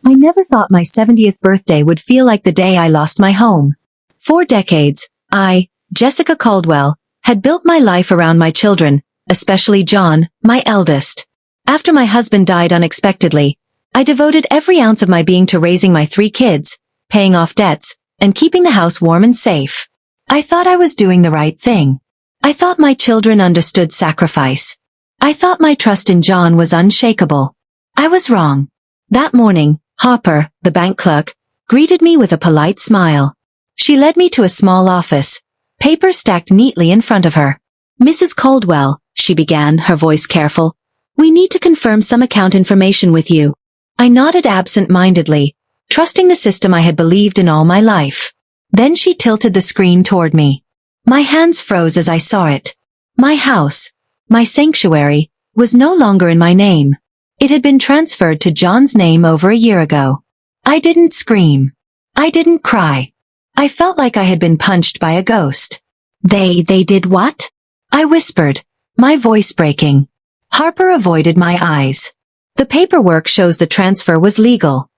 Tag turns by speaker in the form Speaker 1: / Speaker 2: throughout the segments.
Speaker 1: I never thought my 70th birthday would feel like the day I lost my home. For decades, I, Jessica Caldwell, had built my life around my children, especially John, my eldest. After my husband died unexpectedly, I devoted every ounce of my being to raising my 3 kids, paying off debts, and keeping the house warm and safe. I thought I was doing the right thing. I thought my children understood sacrifice. I thought my trust in John was unshakable. I was wrong. That morning, Harper, the bank clerk, greeted me with a polite smile. She led me to a small office, papers stacked neatly in front of her. "Mrs. Caldwell," she began, her voice careful, "we need to confirm some account information with you." I nodded absent-mindedly, trusting the system I had believed in all my life. Then she tilted the screen toward me. My hands froze as I saw it. My house, my sanctuary, was no longer in my name. It had been transferred to John's name over a year ago. I didn't scream. I didn't cry. I felt like I had been punched by a ghost. They did what?" I whispered, my voice breaking. Harper avoided my eyes. "The paperwork shows the transfer was legal."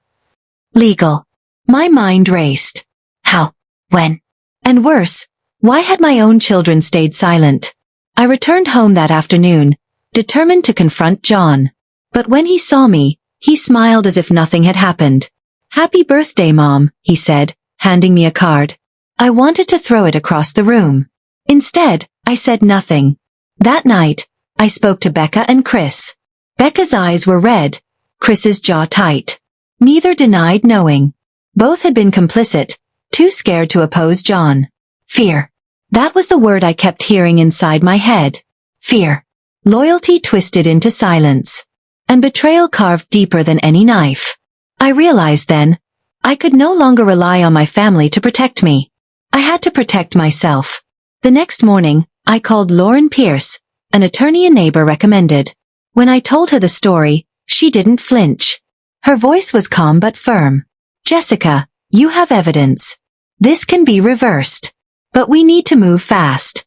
Speaker 1: Legal. My mind raced. How? When? And worse, why had my own children stayed silent? I returned home that afternoon, determined to confront John. But when he saw me, he smiled as if nothing had happened. "Happy birthday, Mom," he said, handing me a card. I wanted to throw it across the room. Instead, I said nothing. That night, I spoke to Becca and Chris. Becca's eyes were red, Chris's jaw tight. Neither denied knowing. Both had been complicit, too scared to oppose John. Fear. That was the word I kept hearing inside my head. Fear. Loyalty twisted into silence. And betrayal carved deeper than any knife. I realized then, I could no longer rely on my family to protect me. I had to protect myself. The next morning, I called Lauren Pierce, an attorney a neighbor recommended. When I told her the story, she didn't flinch. Her voice was calm but firm. "Jessica, you have evidence. This can be reversed. But we need to move fast."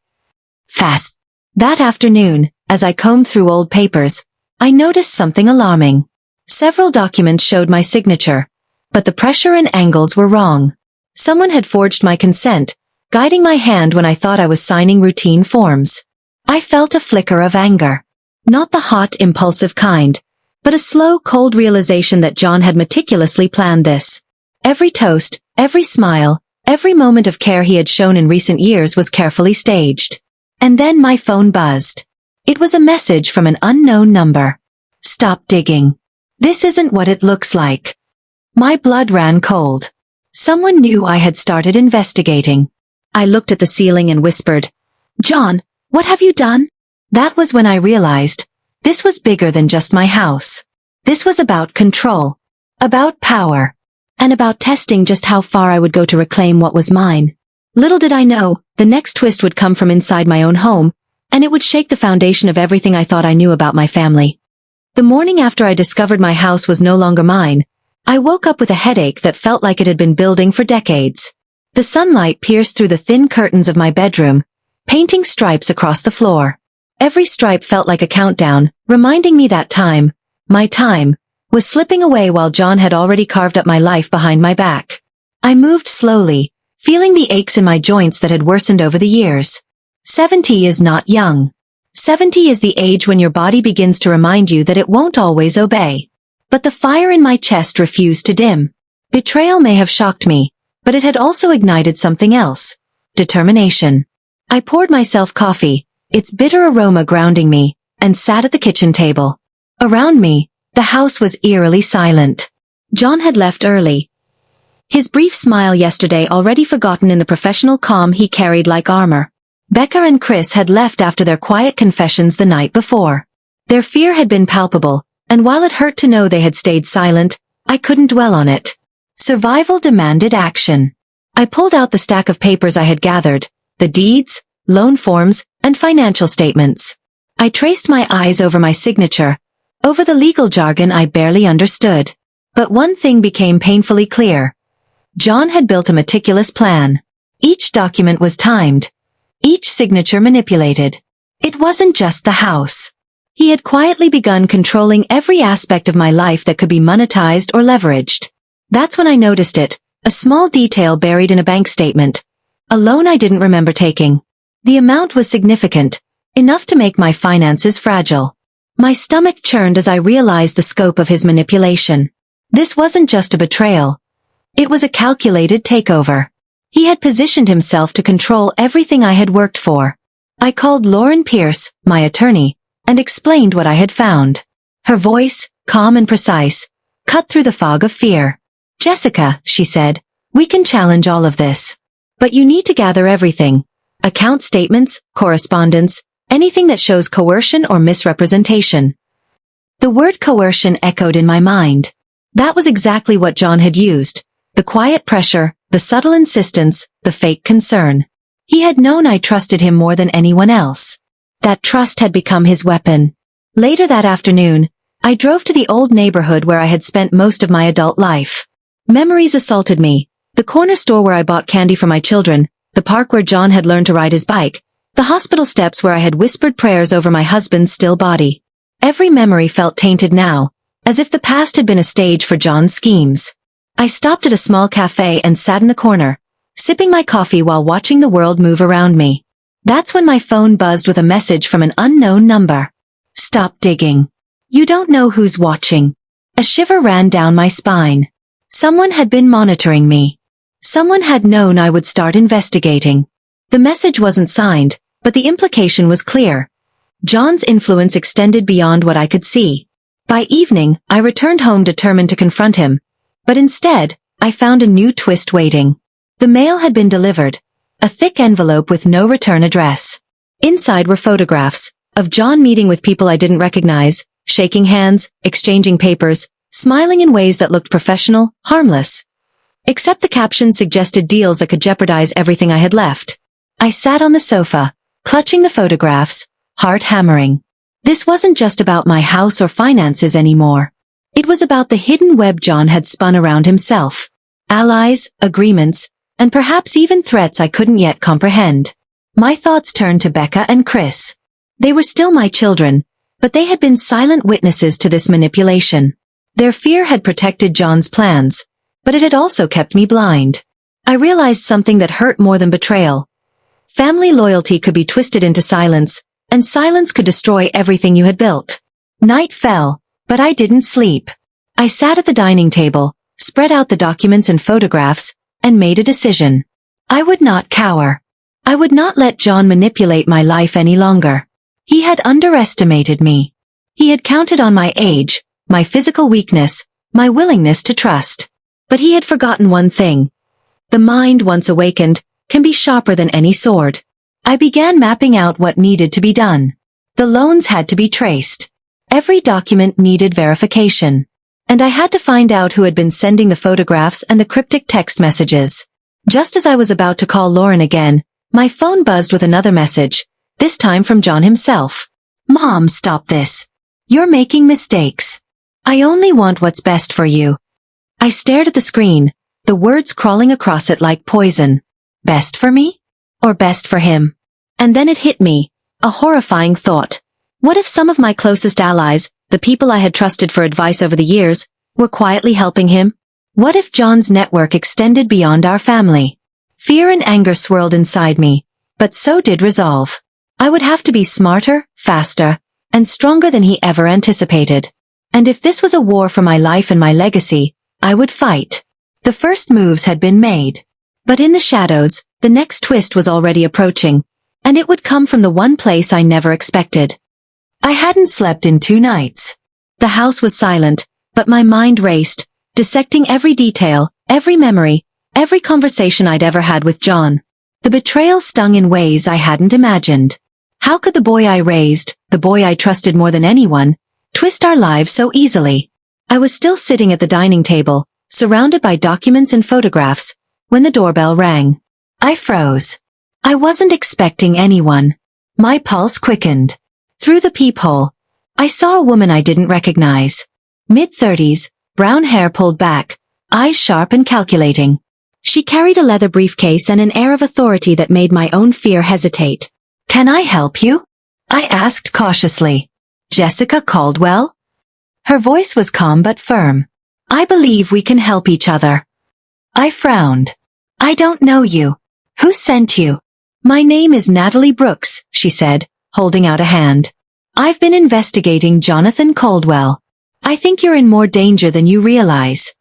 Speaker 1: Fast. That afternoon, as I combed through old papers, I noticed something alarming. Several documents showed my signature, but the pressure and angles were wrong. Someone had forged my consent, guiding my hand when I thought I was signing routine forms. I felt a flicker of anger. Not the hot, impulsive kind, but a slow, cold realization that John had meticulously planned this. Every toast, every smile, every moment of care he had shown in recent years was carefully staged. And then my phone buzzed. It was a message from an unknown number. "Stop digging. This isn't what it looks like." My blood ran cold. Someone knew I had started investigating. I looked at the ceiling and whispered, "John, what have you done?" That was when I realized, this was bigger than just my house. This was about control. About power. And about testing just how far I would go to reclaim what was mine. Little did I know, the next twist would come from inside my own home, and it would shake the foundation of everything I thought I knew about my family. The morning after I discovered my house was no longer mine, I woke up with a headache that felt like it had been building for decades. The sunlight pierced through the thin curtains of my bedroom, painting stripes across the floor. Every stripe felt like a countdown, reminding me that time, my time, was slipping away while John had already carved up my life behind my back. I moved slowly, feeling the aches in my joints that had worsened over the years. 70 is not young. 70 is the age when your body begins to remind you that it won't always obey. But the fire in my chest refused to dim. Betrayal may have shocked me, but it had also ignited something else. Determination. I poured myself coffee, its bitter aroma grounding me, and sat at the kitchen table. Around me, the house was eerily silent. John had left early. His brief smile yesterday already forgotten in the professional calm he carried like armor. Becca and Chris had left after their quiet confessions the night before. Their fear had been palpable, and while it hurt to know they had stayed silent, I couldn't dwell on it. Survival demanded action. I pulled out the stack of papers I had gathered, the deeds, loan forms, and financial statements. I traced my eyes over my signature, over the legal jargon I barely understood. But one thing became painfully clear. John had built a meticulous plan. Each document was timed. Each signature manipulated. It wasn't just the house. He had quietly begun controlling every aspect of my life that could be monetized or leveraged. That's when I noticed it, a small detail buried in a bank statement. A loan I didn't remember taking. The amount was significant, enough to make my finances fragile. My stomach churned as I realized the scope of his manipulation. This wasn't just a betrayal. It was a calculated takeover. He had positioned himself to control everything I had worked for. I called Lauren Pierce, my attorney, and explained what I had found. Her voice, calm and precise, cut through the fog of fear. "Jessica," she said, "we can challenge all of this. But you need to gather everything. Account statements, correspondence, anything that shows coercion or misrepresentation." The word coercion echoed in my mind. That was exactly what John had used. The quiet pressure, the subtle insistence, the fake concern. He had known I trusted him more than anyone else. That trust had become his weapon. Later that afternoon, I drove to the old neighborhood where I had spent most of my adult life. Memories assaulted me. The corner store where I bought candy for my children, the park where John had learned to ride his bike, the hospital steps where I had whispered prayers over my husband's still body. Every memory felt tainted now, as if the past had been a stage for John's schemes. I stopped at a small cafe and sat in the corner, sipping my coffee while watching the world move around me. That's when my phone buzzed with a message from an unknown number. "Stop digging. You don't know who's watching." A shiver ran down my spine. Someone had been monitoring me. Someone had known I would start investigating. The message wasn't signed, but the implication was clear. John's influence extended beyond what I could see. By evening, I returned home determined to confront him. But instead, I found a new twist waiting. The mail had been delivered. A thick envelope with no return address. Inside were photographs of John meeting with people I didn't recognize, shaking hands, exchanging papers, smiling in ways that looked professional, harmless. Except the caption suggested deals that could jeopardize everything I had left. I sat on the sofa, clutching the photographs, heart hammering. This wasn't just about my house or finances anymore. It was about the hidden web John had spun around himself. Allies, agreements, and perhaps even threats I couldn't yet comprehend. My thoughts turned to Becca and Chris. They were still my children, but they had been silent witnesses to this manipulation. Their fear had protected John's plans, but it had also kept me blind. I realized something that hurt more than betrayal. Family loyalty could be twisted into silence, and silence could destroy everything you had built. Night fell, but I didn't sleep. I sat at the dining table, spread out the documents and photographs, and made a decision. I would not cower. I would not let John manipulate my life any longer. He had underestimated me. He had counted on my age, my physical weakness, my willingness to trust. But he had forgotten one thing. The mind, once awakened, can be sharper than any sword. I began mapping out what needed to be done. The loans had to be traced. Every document needed verification. And I had to find out who had been sending the photographs and the cryptic text messages. Just as I was about to call Lauren again, my phone buzzed with another message, this time from John himself. "Mom, stop this. You're making mistakes. I only want what's best for you." I stared at the screen, the words crawling across it like poison. Best for me? Or best for him? And then it hit me, a horrifying thought. What if some of my closest allies, the people I had trusted for advice over the years, were quietly helping him? What if John's network extended beyond our family? Fear and anger swirled inside me, but so did resolve. I would have to be smarter, faster, and stronger than he ever anticipated. And if this was a war for my life and my legacy, I would fight. The first moves had been made. But in the shadows, the next twist was already approaching, and it would come from the one place I never expected. I hadn't slept in 2 nights. The house was silent, but my mind raced, dissecting every detail, every memory, every conversation I'd ever had with John. The betrayal stung in ways I hadn't imagined. How could the boy I raised, the boy I trusted more than anyone, twist our lives so easily? I was still sitting at the dining table, surrounded by documents and photographs, when the doorbell rang. I froze. I wasn't expecting anyone. My pulse quickened. Through the peephole, I saw a woman I didn't recognize. Mid-30s, brown hair pulled back, eyes sharp and calculating. She carried a leather briefcase and an air of authority that made my own fear hesitate. "Can I help you?" I asked cautiously. Jessica Caldwell? Her voice was calm but firm. I believe we can help each other. I frowned. I don't know you. Who sent you? My name is Natalie Brooks, she said, holding out a hand. I've been investigating Jonathan Caldwell. I think you're in more danger than you realize.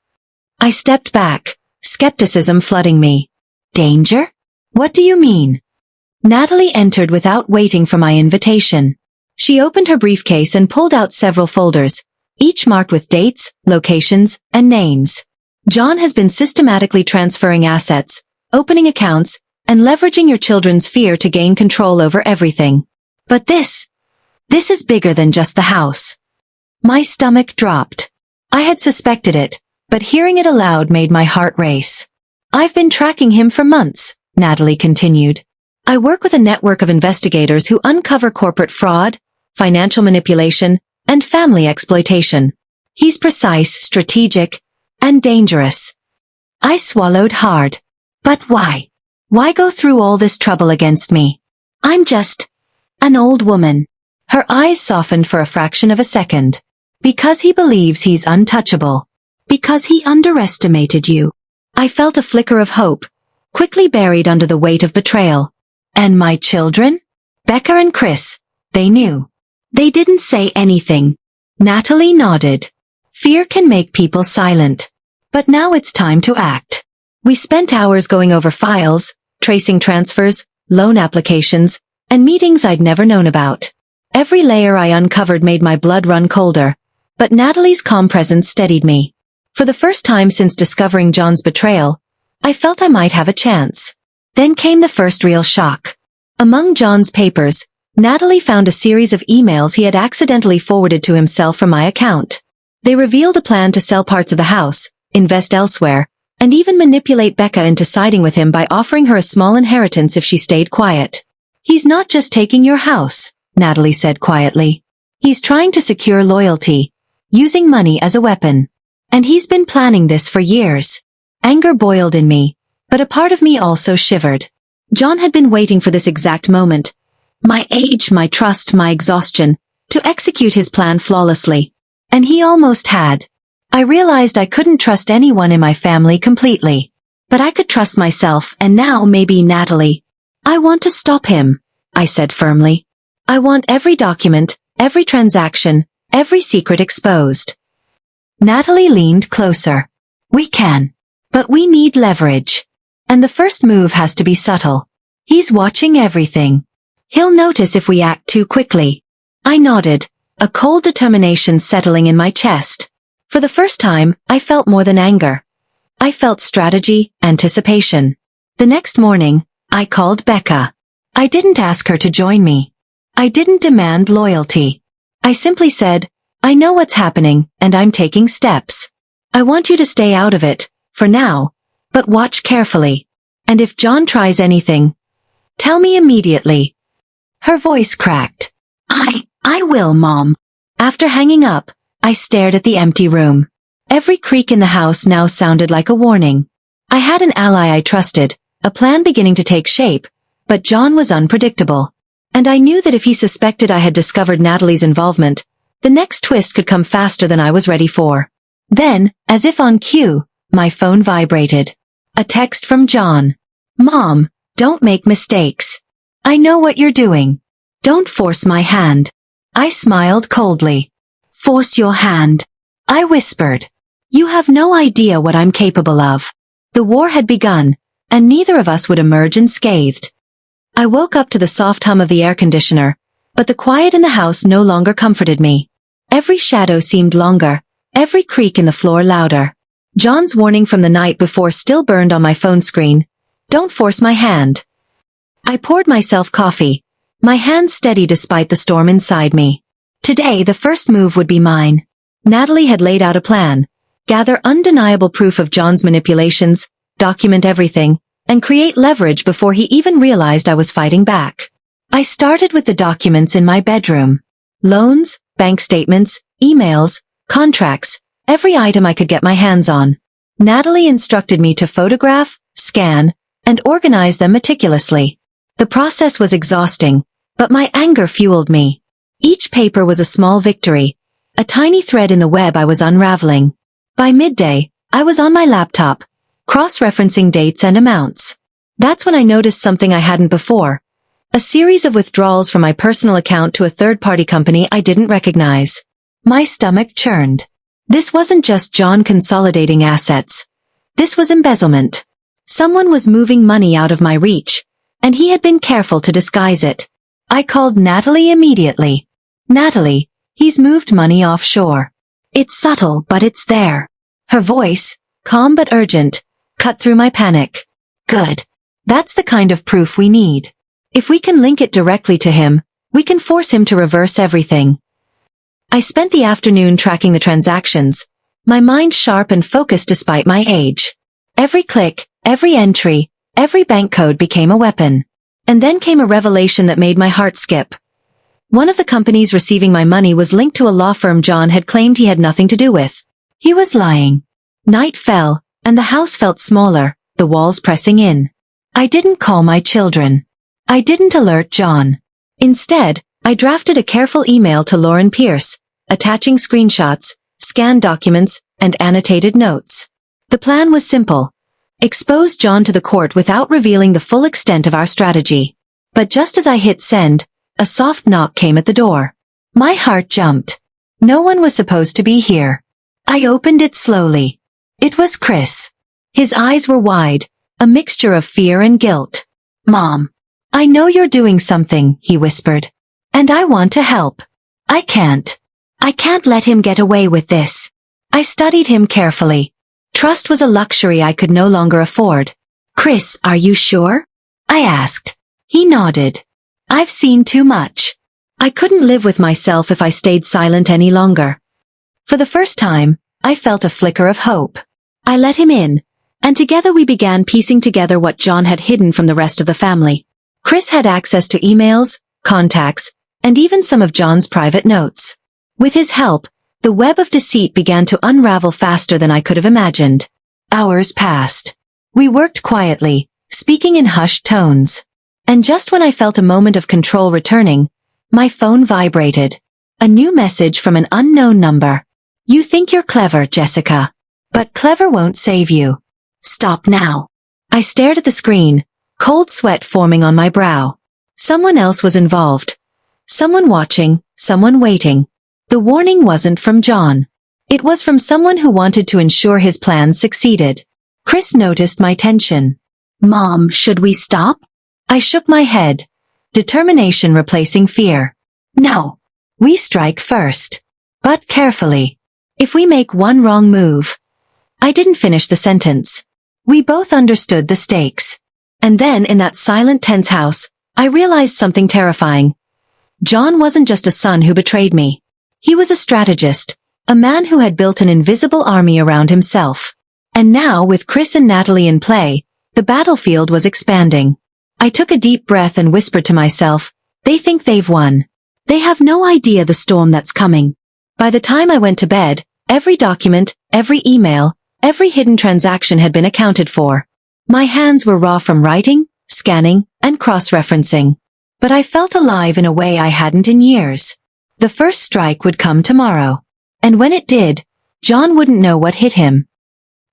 Speaker 1: I stepped back, skepticism flooding me. Danger? What do you mean? Natalie entered without waiting for my invitation. She opened her briefcase and pulled out several folders, each marked with dates, locations, and names. John has been systematically transferring assets, opening accounts, and leveraging your children's fear to gain control over everything. But this is bigger than just the house. My stomach dropped. I had suspected it, but hearing it aloud made my heart race. I've been tracking him for months, Natalie continued. I work with a network of investigators who uncover corporate fraud, financial manipulation, and family exploitation. He's precise, strategic, and dangerous. I swallowed hard. But why? Why go through all this trouble against me? I'm just an old woman. Her eyes softened for a fraction of a second. Because he believes he's untouchable. Because he underestimated you. I felt a flicker of hope, quickly buried under the weight of betrayal. And my children? Becca and Chris. They knew. They didn't say anything. Natalie nodded. Fear can make people silent. But now it's time to act. We spent hours going over files, tracing transfers, loan applications, and meetings I'd never known about. Every layer I uncovered made my blood run colder, but Natalie's calm presence steadied me. For the first time since discovering John's betrayal, I felt I might have a chance. Then came the first real shock. Among John's papers, Natalie found a series of emails he had accidentally forwarded to himself from my account. They revealed a plan to sell parts of the house, invest elsewhere, and even manipulate Becca into siding with him by offering her a small inheritance if she stayed quiet. He's not just taking your house, Natalie said quietly. He's trying to secure loyalty, using money as a weapon. And he's been planning this for years. Anger boiled in me, but a part of me also shivered. John had been waiting for this exact moment. My age, my trust, my exhaustion, to execute his plan flawlessly. And he almost had. I realized I couldn't trust anyone in my family completely. But I could trust myself, and now maybe Natalie. I want to stop him, I said firmly. I want every document, every transaction, every secret exposed. Natalie leaned closer. We can. But we need leverage. And the first move has to be subtle. He's watching everything. He'll notice if we act too quickly. I nodded, a cold determination settling in my chest. For the first time, I felt more than anger. I felt strategy, anticipation. The next morning, I called Becca. I didn't ask her to join me. I didn't demand loyalty. I simply said, I know what's happening, and I'm taking steps. I want you to stay out of it, for now, but watch carefully. And if John tries anything, tell me immediately. Her voice cracked. I will, Mom. After hanging up, I stared at the empty room. Every creak in the house now sounded like a warning. I had an ally I trusted, a plan beginning to take shape, but John was unpredictable. And I knew that if he suspected I had discovered Natalie's involvement, the next twist could come faster than I was ready for. Then, as if on cue, my phone vibrated. A text from John. Mom, don't make mistakes. I know what you're doing. Don't force my hand. I smiled coldly. Force your hand. I whispered. You have no idea what I'm capable of. The war had begun, and neither of us would emerge unscathed. I woke up to the soft hum of the air conditioner, but the quiet in the house no longer comforted me. Every shadow seemed longer, every creak in the floor louder. John's warning from the night before still burned on my phone screen. Don't force my hand. I poured myself coffee, my hand steady despite the storm inside me. Today the first move would be mine. Natalie had laid out a plan. Gather undeniable proof of John's manipulations, document everything, and create leverage before he even realized I was fighting back. I started with the documents in my bedroom. Loans, bank statements, emails, contracts, every item I could get my hands on. Natalie instructed me to photograph, scan, and organize them meticulously. The process was exhausting, but my anger fueled me. Each paper was a small victory, a tiny thread in the web I was unraveling. By midday, I was on my laptop, cross-referencing dates and amounts. That's when I noticed something I hadn't before. A series of withdrawals from my personal account to a third-party company I didn't recognize. My stomach churned. This wasn't just John consolidating assets. This was embezzlement. Someone was moving money out of my reach, and he had been careful to disguise it. I called Natalie immediately. Natalie, he's moved money offshore. It's subtle, but it's there. Her voice, calm but urgent, cut through my panic. Good. That's the kind of proof we need. If we can link it directly to him, we can force him to reverse everything. I spent the afternoon tracking the transactions, my mind sharp and focused despite my age. Every click, every entry, every bank code became a weapon. And then came a revelation that made my heart skip. One of the companies receiving my money was linked to a law firm John had claimed he had nothing to do with. He was lying. Night fell, and the house felt smaller, the walls pressing in. I didn't call my children. I didn't alert John. Instead, I drafted a careful email to Lauren Pierce, attaching screenshots, scanned documents, and annotated notes. The plan was simple. Expose John to the court without revealing the full extent of our strategy. But just as I hit send, a soft knock came at the door. My heart jumped. No one was supposed to be here. I opened it slowly. It was Chris. His eyes were wide, a mixture of fear and guilt. Mom, I know you're doing something, he whispered. And I want to help. I can't let him get away with this. I studied him carefully. Trust was a luxury I could no longer afford. Chris, are you sure? I asked. He nodded. I've seen too much. I couldn't live with myself if I stayed silent any longer. For the first time, I felt a flicker of hope. I let him in, and together we began piecing together what John had hidden from the rest of the family. Chris had access to emails, contacts, and even some of John's private notes. With his help, the web of deceit began to unravel faster than I could have imagined. Hours passed. We worked quietly, speaking in hushed tones. And just when I felt a moment of control returning, my phone vibrated. A new message from an unknown number. You think you're clever, Jessica. But clever won't save you. Stop now. I stared at the screen, cold sweat forming on my brow. Someone else was involved. Someone watching, someone waiting. The warning wasn't from John. It was from someone who wanted to ensure his plans succeeded. Chris noticed my tension. Mom, should we stop? I shook my head. Determination replacing fear. No. We strike first. But carefully. If we make one wrong move. I didn't finish the sentence. We both understood the stakes. And then in that silent, tense house, I realized something terrifying. John wasn't just a son who betrayed me. He was a strategist, a man who had built an invisible army around himself. And now, with Chris and Natalie in play, the battlefield was expanding. I took a deep breath and whispered to myself, they think they've won. They have no idea the storm that's coming. By the time I went to bed, every document, every email, every hidden transaction had been accounted for. My hands were raw from writing, scanning, and cross-referencing. But I felt alive in a way I hadn't in years. The first strike would come tomorrow. And when it did, John wouldn't know what hit him.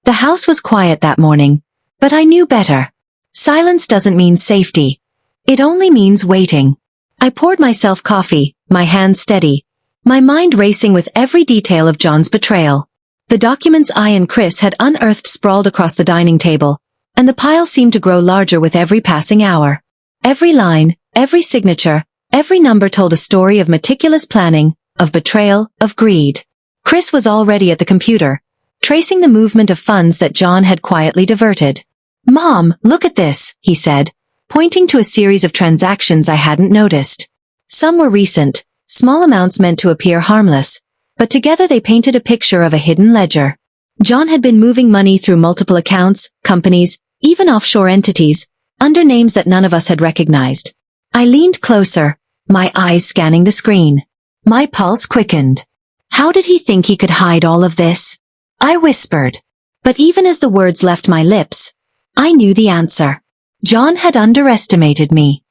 Speaker 1: The house was quiet that morning, but I knew better. Silence doesn't mean safety. It only means waiting. I poured myself coffee, my hands steady, my mind racing with every detail of John's betrayal. The documents I and Chris had unearthed sprawled across the dining table, and the pile seemed to grow larger with every passing hour. Every line, every signature, every number told a story of meticulous planning, of betrayal, of greed. Chris was already at the computer, tracing the movement of funds that John had quietly diverted. Mom, look at this, he said, pointing to a series of transactions I hadn't noticed. Some were recent, small amounts meant to appear harmless, but together they painted a picture of a hidden ledger. John had been moving money through multiple accounts, companies, even offshore entities, under names that none of us had recognized. I leaned closer, my eyes scanning the screen. My pulse quickened. How did he think he could hide all of this? I whispered. But even as the words left my lips, I knew the answer. John had underestimated me.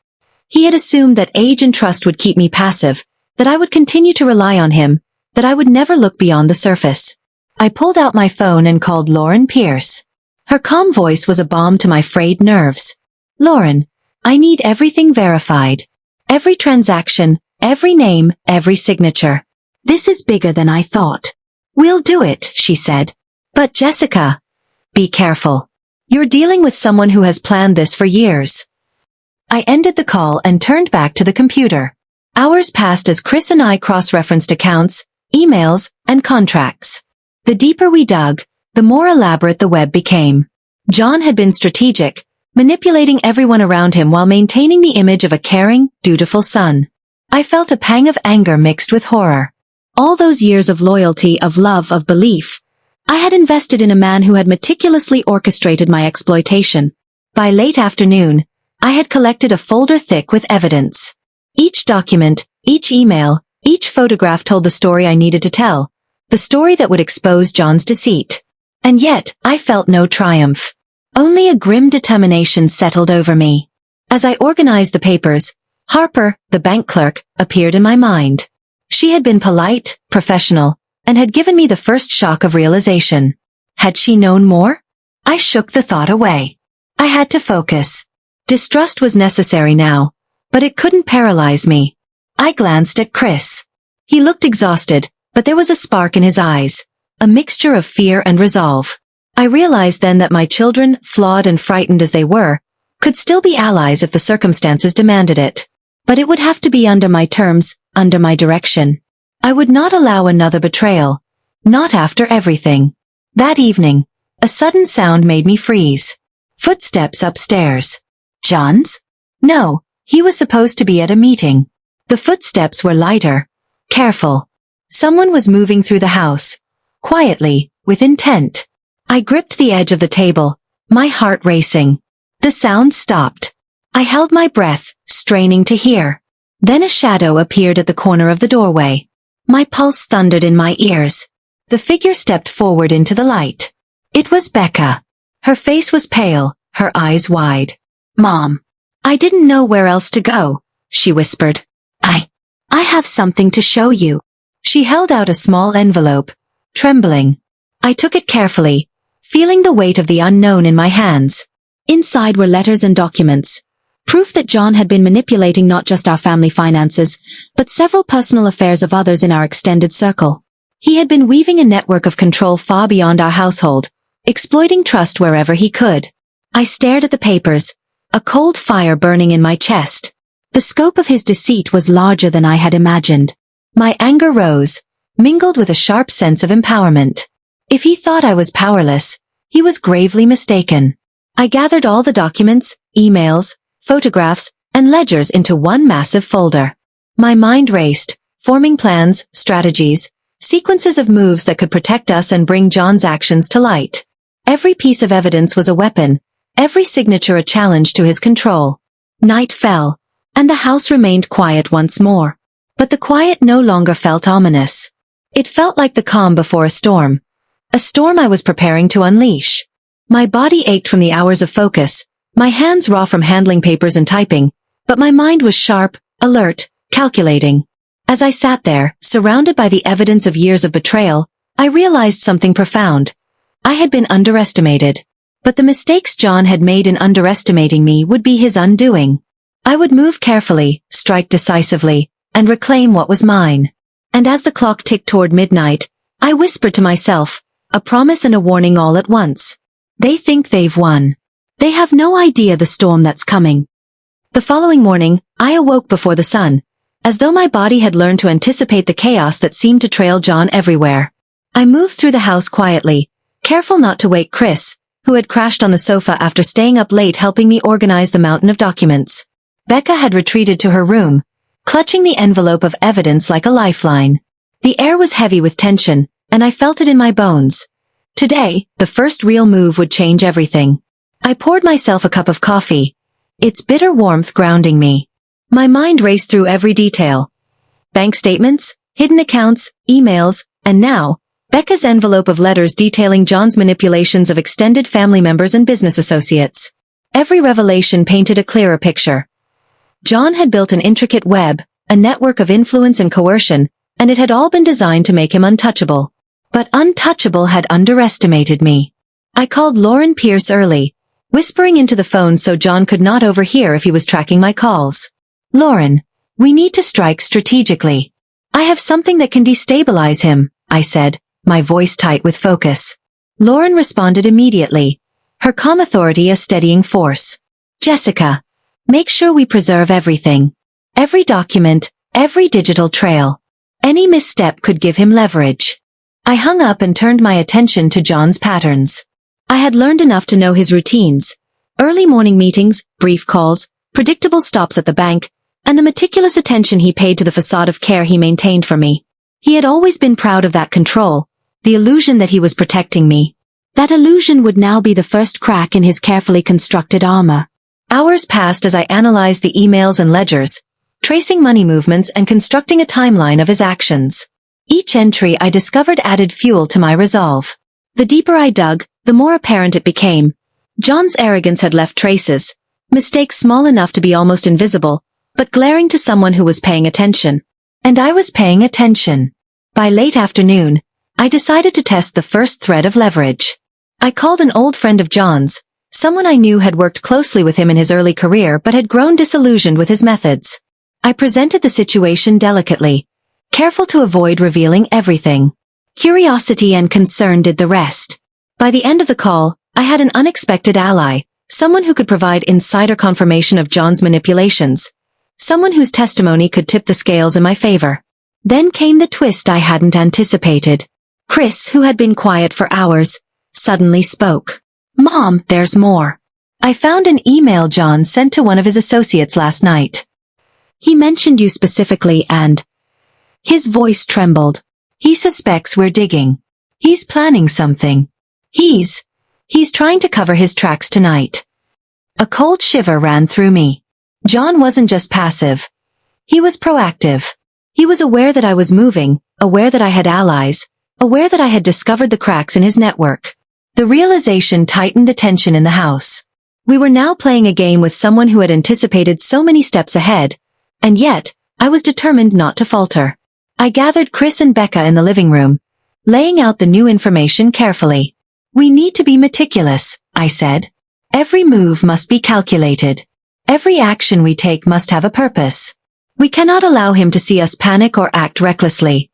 Speaker 1: He had assumed that age and trust would keep me passive, that I would continue to rely on him, that I would never look beyond the surface. I pulled out my phone and called Lauren Pierce. Her calm voice was a balm to my frayed nerves. Lauren, I need everything verified. Every transaction, every name, every signature. This is bigger than I thought. We'll do it, she said. But Jessica, be careful. You're dealing with someone who has planned this for years. I ended the call and turned back to the computer. Hours passed as Chris and I cross-referenced accounts, emails, and contracts. The deeper we dug, the more elaborate the web became. John had been strategic, manipulating everyone around him while maintaining the image of a caring, dutiful son. I felt a pang of anger mixed with horror. All those years of loyalty, of love, of belief. I had invested in a man who had meticulously orchestrated my exploitation. By late afternoon, I had collected a folder thick with evidence. Each document, each email, each photograph told the story I needed to tell. The story that would expose John's deceit. And yet, I felt no triumph. Only a grim determination settled over me. As I organized the papers, Harper, the bank clerk, appeared in my mind. She had been polite, professional, and had given me the first shock of realization. Had she known more? I shook the thought away. I had to focus. Distrust was necessary now, but it couldn't paralyze me. I glanced at Chris. He looked exhausted, but there was a spark in his eyes, a mixture of fear and resolve. I realized then that my children, flawed and frightened as they were, could still be allies if the circumstances demanded it. But it would have to be under my terms, under my direction. I would not allow another betrayal. Not after everything. That evening, a sudden sound made me freeze. Footsteps upstairs. John's? No, he was supposed to be at a meeting. The footsteps were lighter. Careful. Someone was moving through the house. Quietly, with intent. I gripped the edge of the table, my heart racing. The sound stopped. I held my breath, straining to hear. Then a shadow appeared at the corner of the doorway. My pulse thundered in my ears. The figure stepped forward into the light. It was Becca. Her face was pale, her eyes wide. Mom. I didn't know where else to go, she whispered. I have something to show you. She held out a small envelope, trembling. I took it carefully, feeling the weight of the unknown in my hands. Inside were letters and documents. Proof that John had been manipulating not just our family finances, but several personal affairs of others in our extended circle. He had been weaving a network of control far beyond our household, exploiting trust wherever he could. I stared at the papers, a cold fire burning in my chest. The scope of his deceit was larger than I had imagined. My anger rose, mingled with a sharp sense of empowerment. If he thought I was powerless, he was gravely mistaken. I gathered all the documents, emails, photographs, and ledgers into one massive folder. My mind raced, forming plans, strategies, sequences of moves that could protect us and bring John's actions to light. Every piece of evidence was a weapon, every signature a challenge to his control. Night fell, and the house remained quiet once more. But the quiet no longer felt ominous. It felt like the calm before a storm. A storm I was preparing to unleash. My body ached from the hours of focus, my hands raw from handling papers and typing, but my mind was sharp, alert, calculating. As I sat there, surrounded by the evidence of years of betrayal, I realized something profound. I had been underestimated. But the mistakes John had made in underestimating me would be his undoing. I would move carefully, strike decisively, and reclaim what was mine. And as the clock ticked toward midnight, I whispered to myself, a promise and a warning all at once. They think they've won. They have no idea the storm that's coming. The following morning, I awoke before the sun, as though my body had learned to anticipate the chaos that seemed to trail John everywhere. I moved through the house quietly, careful not to wake Chris, who had crashed on the sofa after staying up late helping me organize the mountain of documents. Becca had retreated to her room, clutching the envelope of evidence like a lifeline. The air was heavy with tension, and I felt it in my bones. Today, the first real move would change everything. I poured myself a cup of coffee, its bitter warmth grounding me. My mind raced through every detail. Bank statements, hidden accounts, emails, and now, Becca's envelope of letters detailing John's manipulations of extended family members and business associates. Every revelation painted a clearer picture. John had built an intricate web, a network of influence and coercion, and it had all been designed to make him untouchable. But untouchable had underestimated me. I called Lauren Pierce early, whispering into the phone so John could not overhear if he was tracking my calls. "Lauren, we need to strike strategically. I have something that can destabilize him," I said, my voice tight with focus. Lauren responded immediately, her calm authority a steadying force. "Jessica, make sure we preserve everything. Every document, every digital trail. Any misstep could give him leverage." I hung up and turned my attention to John's patterns. I had learned enough to know his routines. Early morning meetings, brief calls, predictable stops at the bank, and the meticulous attention he paid to the facade of care he maintained for me. He had always been proud of that control, the illusion that he was protecting me. That illusion would now be the first crack in his carefully constructed armor. Hours passed as I analyzed the emails and ledgers, tracing money movements and constructing a timeline of his actions. Each entry I discovered added fuel to my resolve. The deeper I dug, the more apparent it became. John's arrogance had left traces, mistakes small enough to be almost invisible, but glaring to someone who was paying attention. And I was paying attention. By late afternoon, I decided to test the first thread of leverage. I called an old friend of John's, someone I knew had worked closely with him in his early career but had grown disillusioned with his methods. I presented the situation delicately, careful to avoid revealing everything. Curiosity and concern did the rest. By the end of the call, I had an unexpected ally, someone who could provide insider confirmation of John's manipulations, someone whose testimony could tip the scales in my favor. Then came the twist I hadn't anticipated. Chris, who had been quiet for hours, suddenly spoke. "Mom, there's more. I found an email John sent to one of his associates last night. He mentioned you specifically and..." His voice trembled. "He suspects we're digging. He's planning something. He's trying to cover his tracks tonight." A cold shiver ran through me. John wasn't just passive. He was proactive. He was aware that I was moving, aware that I had allies, aware that I had discovered the cracks in his network. The realization tightened the tension in the house. We were now playing a game with someone who had anticipated so many steps ahead, and yet, I was determined not to falter. I gathered Chris and Becca in the living room, laying out the new information carefully. "We need to be meticulous," I said. "Every move must be calculated. Every action we take must have a purpose. We cannot allow him to see us panic or act recklessly."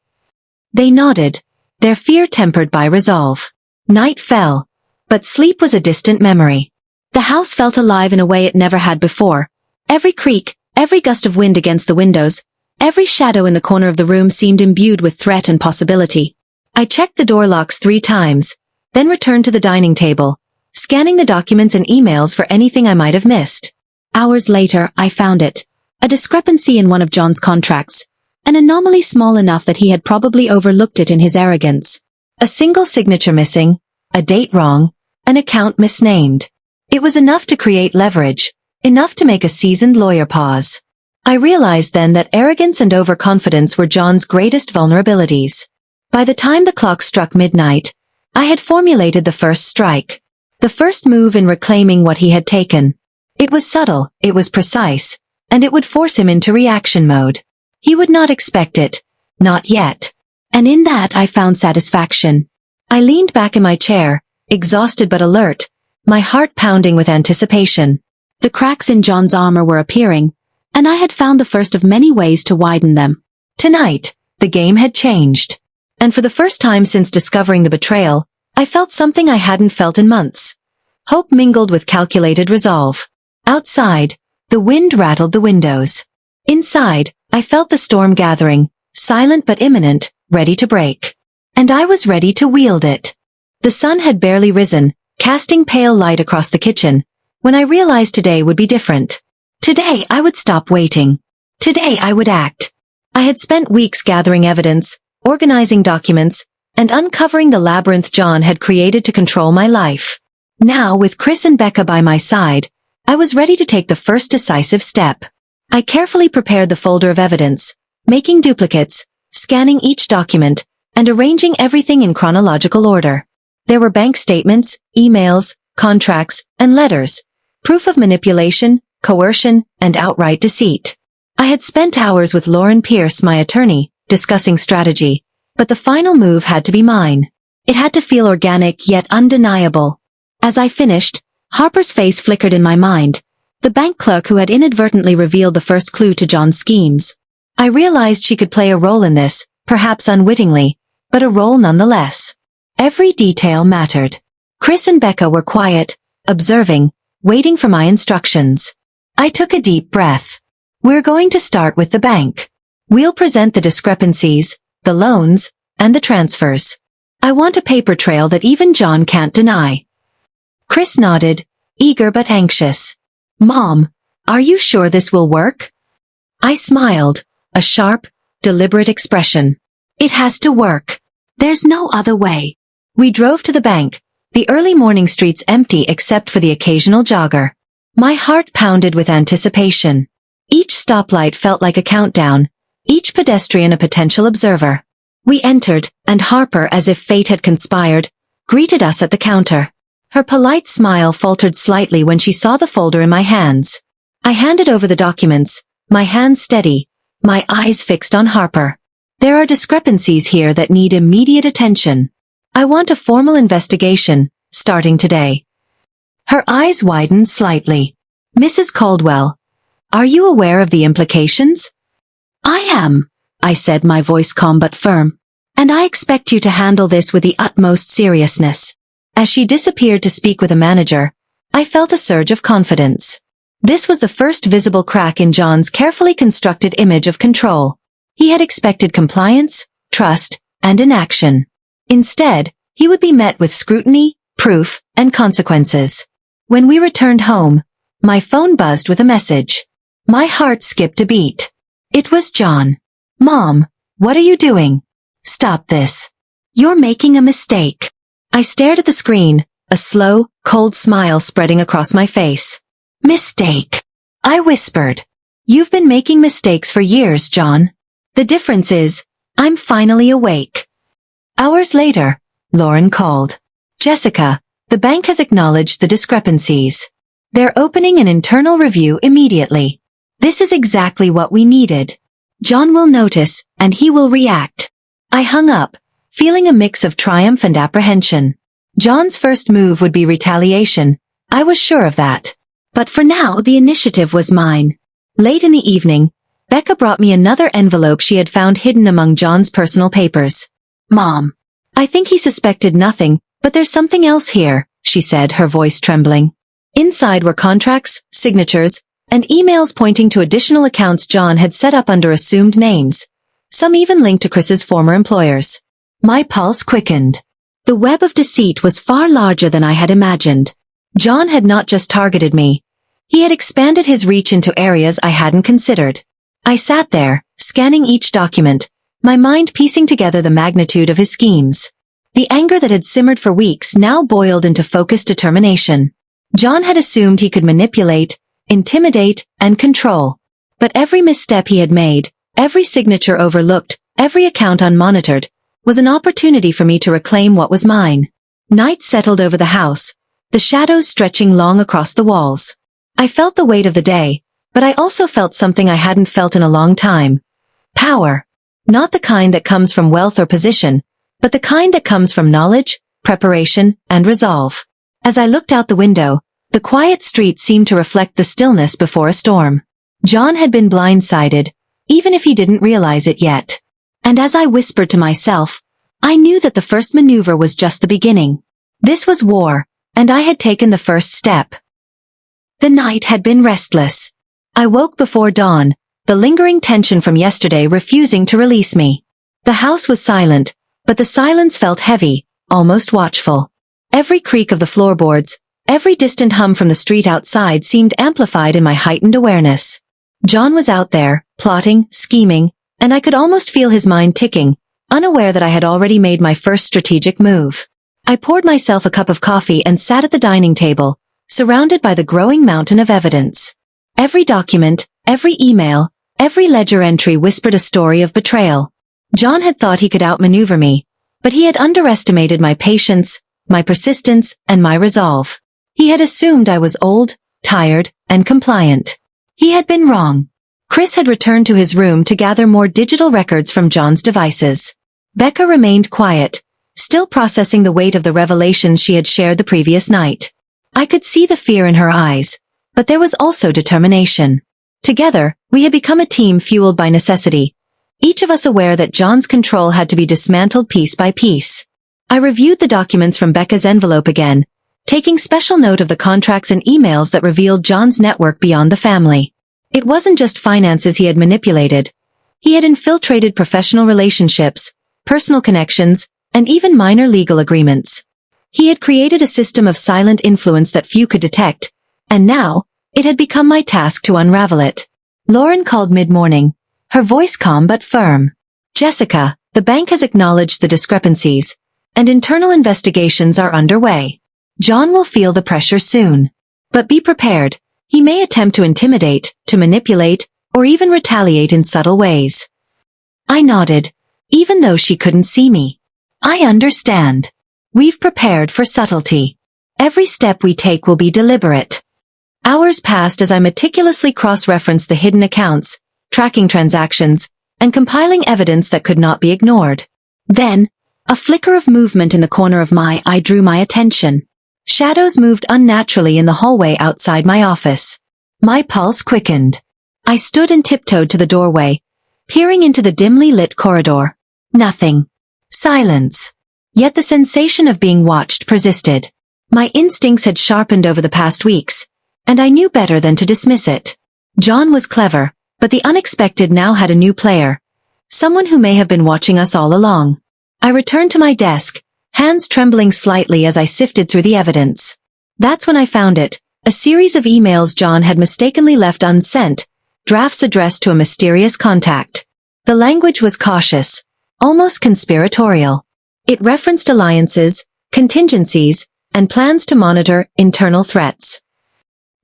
Speaker 1: They nodded, their fear tempered by resolve. Night fell, but sleep was a distant memory. The house felt alive in a way it never had before. Every creak, every gust of wind against the windows, every shadow in the corner of the room seemed imbued with threat and possibility. I checked the door locks 3 times, then returned to the dining table, scanning the documents and emails for anything I might have missed. Hours later, I found it. A discrepancy in one of John's contracts. An anomaly small enough that he had probably overlooked it in his arrogance. A single signature missing, a date wrong, an account misnamed. It was enough to create leverage, enough to make a seasoned lawyer pause. I realized then that arrogance and overconfidence were John's greatest vulnerabilities. By the time the clock struck midnight, I had formulated the first strike. The first move in reclaiming what he had taken. It was subtle, it was precise, and it would force him into reaction mode. He would not expect it. Not yet. And in that I found satisfaction. I leaned back in my chair, exhausted but alert, my heart pounding with anticipation. The cracks in John's armor were appearing, and I had found the first of many ways to widen them. Tonight, the game had changed. And for the first time since discovering the betrayal, I felt something I hadn't felt in months. Hope mingled with calculated resolve. Outside, the wind rattled the windows. Inside, I felt the storm gathering, silent but imminent, ready to break. And I was ready to wield it. The sun had barely risen, casting pale light across the kitchen, when I realized today would be different. Today I would stop waiting. Today I would act. I had spent weeks gathering evidence, organizing documents, and uncovering the labyrinth John had created to control my life. Now, with Chris and Becca by my side, I was ready to take the first decisive step. I carefully prepared the folder of evidence, making duplicates, scanning each document, and arranging everything in chronological order. There were bank statements, emails, contracts, and letters, proof of manipulation, coercion, and outright deceit. I had spent hours with Lauren Pierce, my attorney, discussing strategy, but the final move had to be mine. It had to feel organic yet undeniable. As I finished, Harper's face flickered in my mind, the bank clerk who had inadvertently revealed the first clue to John's schemes. I realized she could play a role in this, perhaps unwittingly, but a role nonetheless. Every detail mattered. Chris and Becca were quiet, observing, waiting for my instructions. I took a deep breath. We're going to start with the bank. We'll present the discrepancies, the loans, and the transfers. I want a paper trail that even John can't deny. Chris nodded, eager but anxious. Mom, are you sure this will work? I smiled, a sharp, deliberate expression. It has to work. There's no other way. We drove to the bank, the early morning streets empty except for the occasional jogger. My heart pounded with anticipation. Each stoplight felt like a countdown, each pedestrian a potential observer. We entered, and Harper, as if fate had conspired, greeted us at the counter. Her polite smile faltered slightly when she saw the folder in my hands. I handed over the documents, my hands steady, my eyes fixed on Harper. There are discrepancies here that need immediate attention. I want a formal investigation, starting today. Her eyes widened slightly. Mrs. Caldwell, are you aware of the implications? I am, I said, my voice calm but firm. And I expect you to handle this with the utmost seriousness. As she disappeared to speak with a manager, I felt a surge of confidence. This was the first visible crack in John's carefully constructed image of control. He had expected compliance, trust, and inaction. Instead, he would be met with scrutiny, proof, and consequences. When we returned home, my phone buzzed with a message. My heart skipped a beat. It was John. Mom, what are you doing? Stop this. You're making a mistake. I stared at the screen, a slow, cold smile spreading across my face. Mistake. I whispered. You've been making mistakes for years, John. The difference is, I'm finally awake. Hours later, Lauren called. Jessica, the bank has acknowledged the discrepancies. They're opening an internal review immediately. This is exactly what we needed. John will notice, and he will react. I hung up, feeling a mix of triumph and apprehension. John's first move would be retaliation, I was sure of that. But for now the initiative was mine. Late in the evening, Becca brought me another envelope she had found hidden among John's personal papers. Mom, I think he suspected nothing, but there's something else here, she said, her voice trembling. Inside were contracts, signatures, and emails pointing to additional accounts John had set up under assumed names. Some even linked to Chris's former employers. My pulse quickened. The web of deceit was far larger than I had imagined. John had not just targeted me. He had expanded his reach into areas I hadn't considered. I sat there, scanning each document, my mind piecing together the magnitude of his schemes. The anger that had simmered for weeks now boiled into focused determination. John had assumed he could manipulate, intimidate, and control. But every misstep he had made, every signature overlooked, every account unmonitored, was an opportunity for me to reclaim what was mine. Night settled over the house, the shadows stretching long across the walls. I felt the weight of the day, but I also felt something I hadn't felt in a long time. Power. Not the kind that comes from wealth or position, but the kind that comes from knowledge, preparation, and resolve. As I looked out the window, the quiet street seemed to reflect the stillness before a storm. John had been blindsided, even if he didn't realize it yet. And as I whispered to myself, I knew that the first maneuver was just the beginning. This was war, and I had taken the first step. The night had been restless. I woke before dawn, the lingering tension from yesterday refusing to release me. The house was silent, but the silence felt heavy, almost watchful. Every creak of the floorboards, every distant hum from the street outside seemed amplified in my heightened awareness. John was out there, plotting, scheming, and I could almost feel his mind ticking, unaware that I had already made my first strategic move. I poured myself a cup of coffee and sat at the dining table, surrounded by the growing mountain of evidence. Every document, every email, every ledger entry whispered a story of betrayal. John had thought he could outmaneuver me, but he had underestimated my patience, my persistence, and my resolve. He had assumed I was old, tired, and compliant. He had been wrong. Chris had returned to his room to gather more digital records from John's devices. Becca remained quiet, still processing the weight of the revelations she had shared the previous night. I could see the fear in her eyes, but there was also determination. Together, we had become a team fueled by necessity, each of us aware that John's control had to be dismantled piece by piece. I reviewed the documents from Becca's envelope again, taking special note of the contracts and emails that revealed John's network beyond the family. It wasn't just finances he had manipulated. He had infiltrated professional relationships, personal connections, and even minor legal agreements. He had created a system of silent influence that few could detect, and now, it had become my task to unravel it. Lauren called mid-morning, her voice calm but firm. "Jessica, the bank has acknowledged the discrepancies, and internal investigations are underway. John will feel the pressure soon. But be prepared, he may attempt to intimidate, to manipulate, or even retaliate in subtle ways." I nodded, even though she couldn't see me. "I understand. We've prepared for subtlety. Every step we take will be deliberate." Hours passed as I meticulously cross-referenced the hidden accounts, tracking transactions, and compiling evidence that could not be ignored. Then, a flicker of movement in the corner of my eye drew my attention. Shadows moved unnaturally in the hallway outside my office. My pulse quickened. I stood and tiptoed to the doorway, peering into the dimly lit corridor. Nothing. Silence. Yet the sensation of being watched persisted. My instincts had sharpened over the past weeks, and I knew better than to dismiss it. John was clever, but the unexpected now had a new player. Someone who may have been watching us all along. I returned to my desk, hands trembling slightly as I sifted through the evidence. That's when I found it, a series of emails John had mistakenly left unsent, drafts addressed to a mysterious contact. The language was cautious, almost conspiratorial. It referenced alliances, contingencies, and plans to monitor internal threats.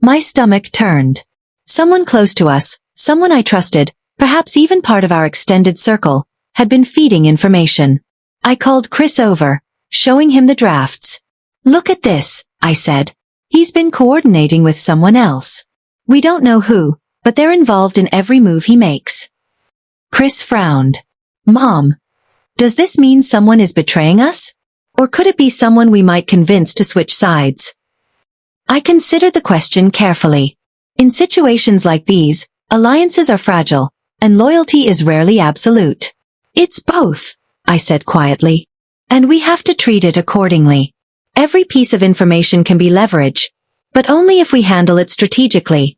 Speaker 1: My stomach turned. Someone close to us, someone I trusted, perhaps even part of our extended circle, had been feeding information. I called Chris over, showing him the drafts. "Look at this," I said. "He's been coordinating with someone else. We don't know who, but they're involved in every move he makes." Chris frowned. "Mom, does this mean someone is betraying us? Or could it be someone we might convince to switch sides?" I considered the question carefully. In situations like these, alliances are fragile, and loyalty is rarely absolute. "It's both," I said quietly. "And we have to treat it accordingly. Every piece of information can be leverage, but only if we handle it strategically."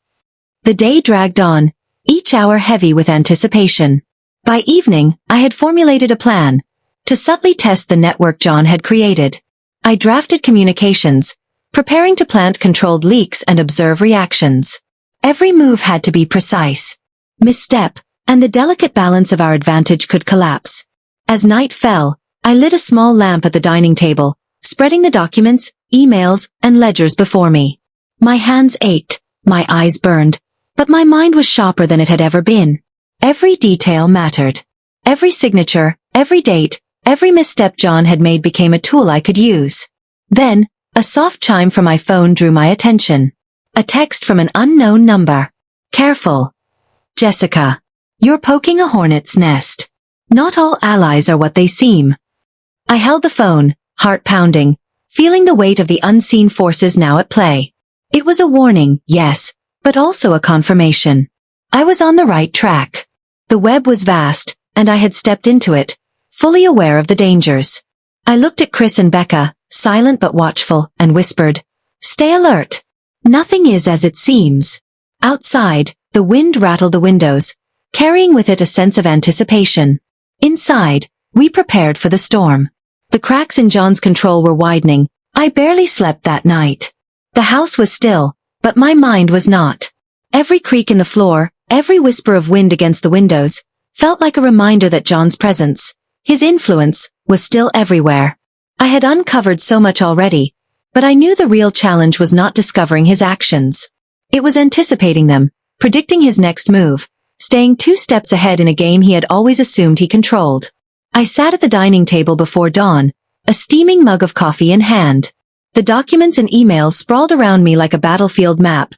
Speaker 1: The day dragged on, each hour heavy with anticipation. By evening, I had formulated a plan to subtly test the network John had created. I drafted communications, preparing to plant controlled leaks and observe reactions. Every move had to be precise. Misstep, and the delicate balance of our advantage could collapse. As night fell, I lit a small lamp at the dining table, spreading the documents, emails, and ledgers before me. My hands ached, my eyes burned, but my mind was sharper than it had ever been. Every detail mattered. Every signature, every date, every misstep John had made became a tool I could use. Then, a soft chime from my phone drew my attention. A text from an unknown number. "Careful. Jessica. You're poking a hornet's nest. Not all allies are what they seem." I held the phone, heart pounding, feeling the weight of the unseen forces now at play. It was a warning, yes, but also a confirmation. I was on the right track. The web was vast, and I had stepped into it, fully aware of the dangers. I looked at Chris and Becca, silent but watchful, and whispered, "Stay alert. Nothing is as it seems." Outside, the wind rattled the windows, carrying with it a sense of anticipation. Inside, we prepared for the storm. The cracks in John's control were widening. I barely slept that night. The house was still, but my mind was not. Every creak in the floor, every whisper of wind against the windows, felt like a reminder that John's presence, his influence, was still everywhere. I had uncovered so much already, but I knew the real challenge was not discovering his actions. It was anticipating them, predicting his next move, staying 2 steps ahead in a game he had always assumed he controlled. I sat at the dining table before dawn, a steaming mug of coffee in hand. The documents and emails sprawled around me like a battlefield map,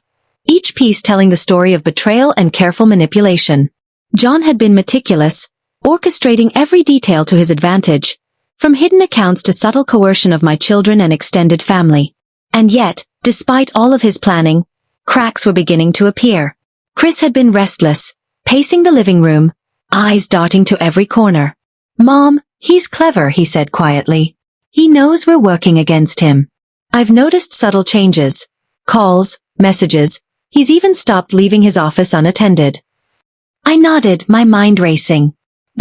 Speaker 1: each piece telling the story of betrayal and careful manipulation. John had been meticulous, orchestrating every detail to his advantage, from hidden accounts to subtle coercion of my children and extended family. And yet, despite all of his planning, cracks were beginning to appear. Chris had been restless, pacing the living room, eyes darting to every corner. "Mom, he's clever," he said quietly. "He knows we're working against him. I've noticed subtle changes. Calls, messages. He's even stopped leaving his office unattended." I nodded, my mind racing.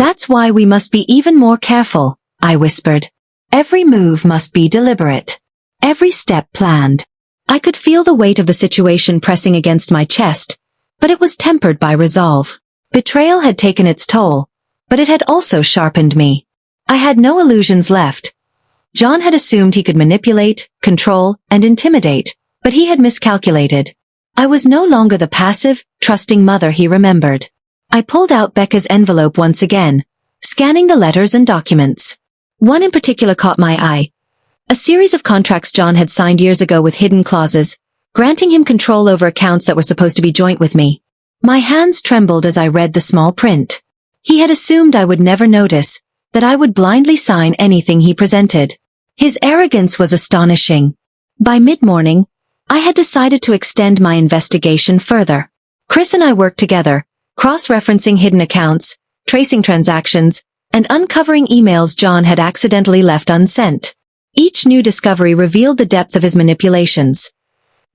Speaker 1: "That's why we must be even more careful," I whispered. "Every move must be deliberate. Every step planned." I could feel the weight of the situation pressing against my chest, but it was tempered by resolve. Betrayal had taken its toll, but it had also sharpened me. I had no illusions left. John had assumed he could manipulate, control, and intimidate, but he had miscalculated. I was no longer the passive, trusting mother he remembered. I pulled out Becca's envelope once again, scanning the letters and documents. One in particular caught my eye. A series of contracts John had signed years ago with hidden clauses, granting him control over accounts that were supposed to be joint with me. My hands trembled as I read the small print. He had assumed I would never notice, that I would blindly sign anything he presented. His arrogance was astonishing. By mid-morning, I had decided to extend my investigation further. Chris and I worked together, cross-referencing hidden accounts, tracing transactions, and uncovering emails John had accidentally left unsent. Each new discovery revealed the depth of his manipulations.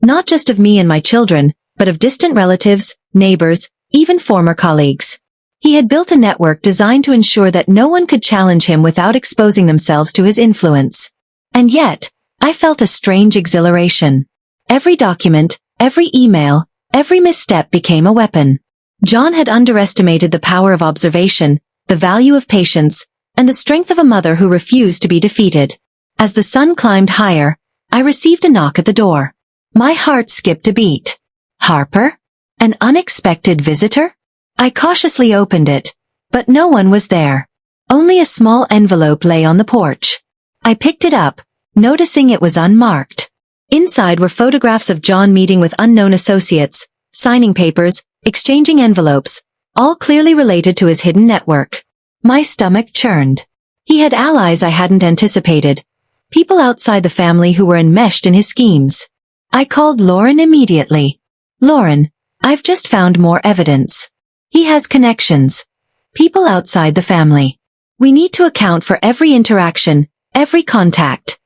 Speaker 1: Not just of me and my children, but of distant relatives, neighbors, even former colleagues. He had built a network designed to ensure that no one could challenge him without exposing themselves to his influence. And yet, I felt a strange exhilaration. Every document, every email, every misstep became a weapon. John had underestimated the power of observation, the value of patience, and the strength of a mother who refused to be defeated. As the sun climbed higher, I received a knock at the door. My heart skipped a beat. Harper? An unexpected visitor? I cautiously opened it, but no one was there. Only a small envelope lay on the porch. I picked it up, noticing it was unmarked. Inside were photographs of John meeting with unknown associates, signing papers, exchanging envelopes, all clearly related to his hidden network. My stomach churned. He had allies I hadn't anticipated. People outside the family who were enmeshed in his schemes. I called Lauren immediately. "Lauren, I've just found more evidence. He has connections. People outside the family. We need to account for every interaction, every contact."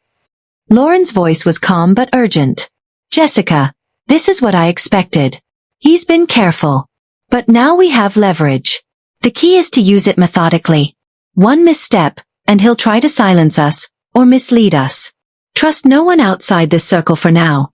Speaker 1: Lauren's voice was calm but urgent. "Jessica, this is what I expected. He's been careful. But now we have leverage. The key is to use it methodically. One misstep, and he'll try to silence us, or mislead us. Trust no one outside this circle for now."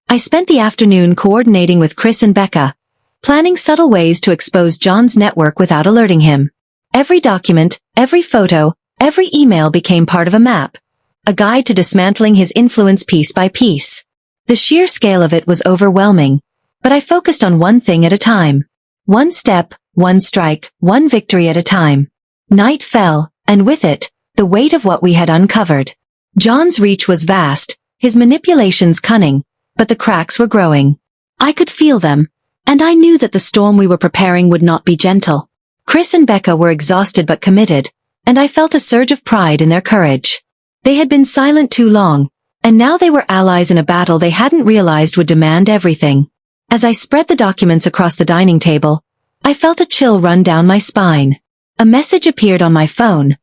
Speaker 1: I spent the afternoon coordinating with Chris and Becca, planning subtle ways to expose John's network without alerting him. Every document, every photo, every email became part of a map, a guide to dismantling his influence piece by piece. The sheer scale of it was overwhelming, but I focused on one thing at a time. One step, one strike, one victory at a time. Night fell, and with it, the weight of what we had uncovered. John's reach was vast, his manipulations cunning, but the cracks were growing. I could feel them, and I knew that the storm we were preparing would not be gentle. Chris and Becca were exhausted but committed, and I felt a surge of pride in their courage. They had been silent too long, and now they were allies in a battle they hadn't realized would demand everything. As I spread the documents across the dining table, I felt a chill run down my spine. A message appeared on my phone.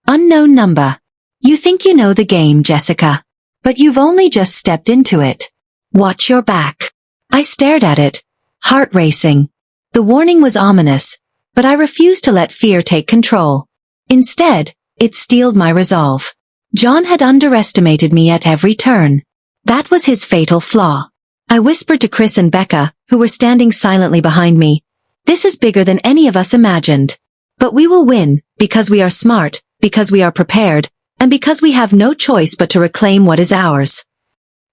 Speaker 1: "Unknown number. You think you know the game, Jessica. But you've only just stepped into it. Watch your back." I stared at it, heart racing. The warning was ominous, but I refused to let fear take control. Instead, it steeled my resolve. John had underestimated me at every turn. That was his fatal flaw. I whispered to Chris and Becca, who were standing silently behind me. "This is bigger than any of us imagined. But we will win, because we are smart, because we are prepared, and because we have no choice but to reclaim what is ours."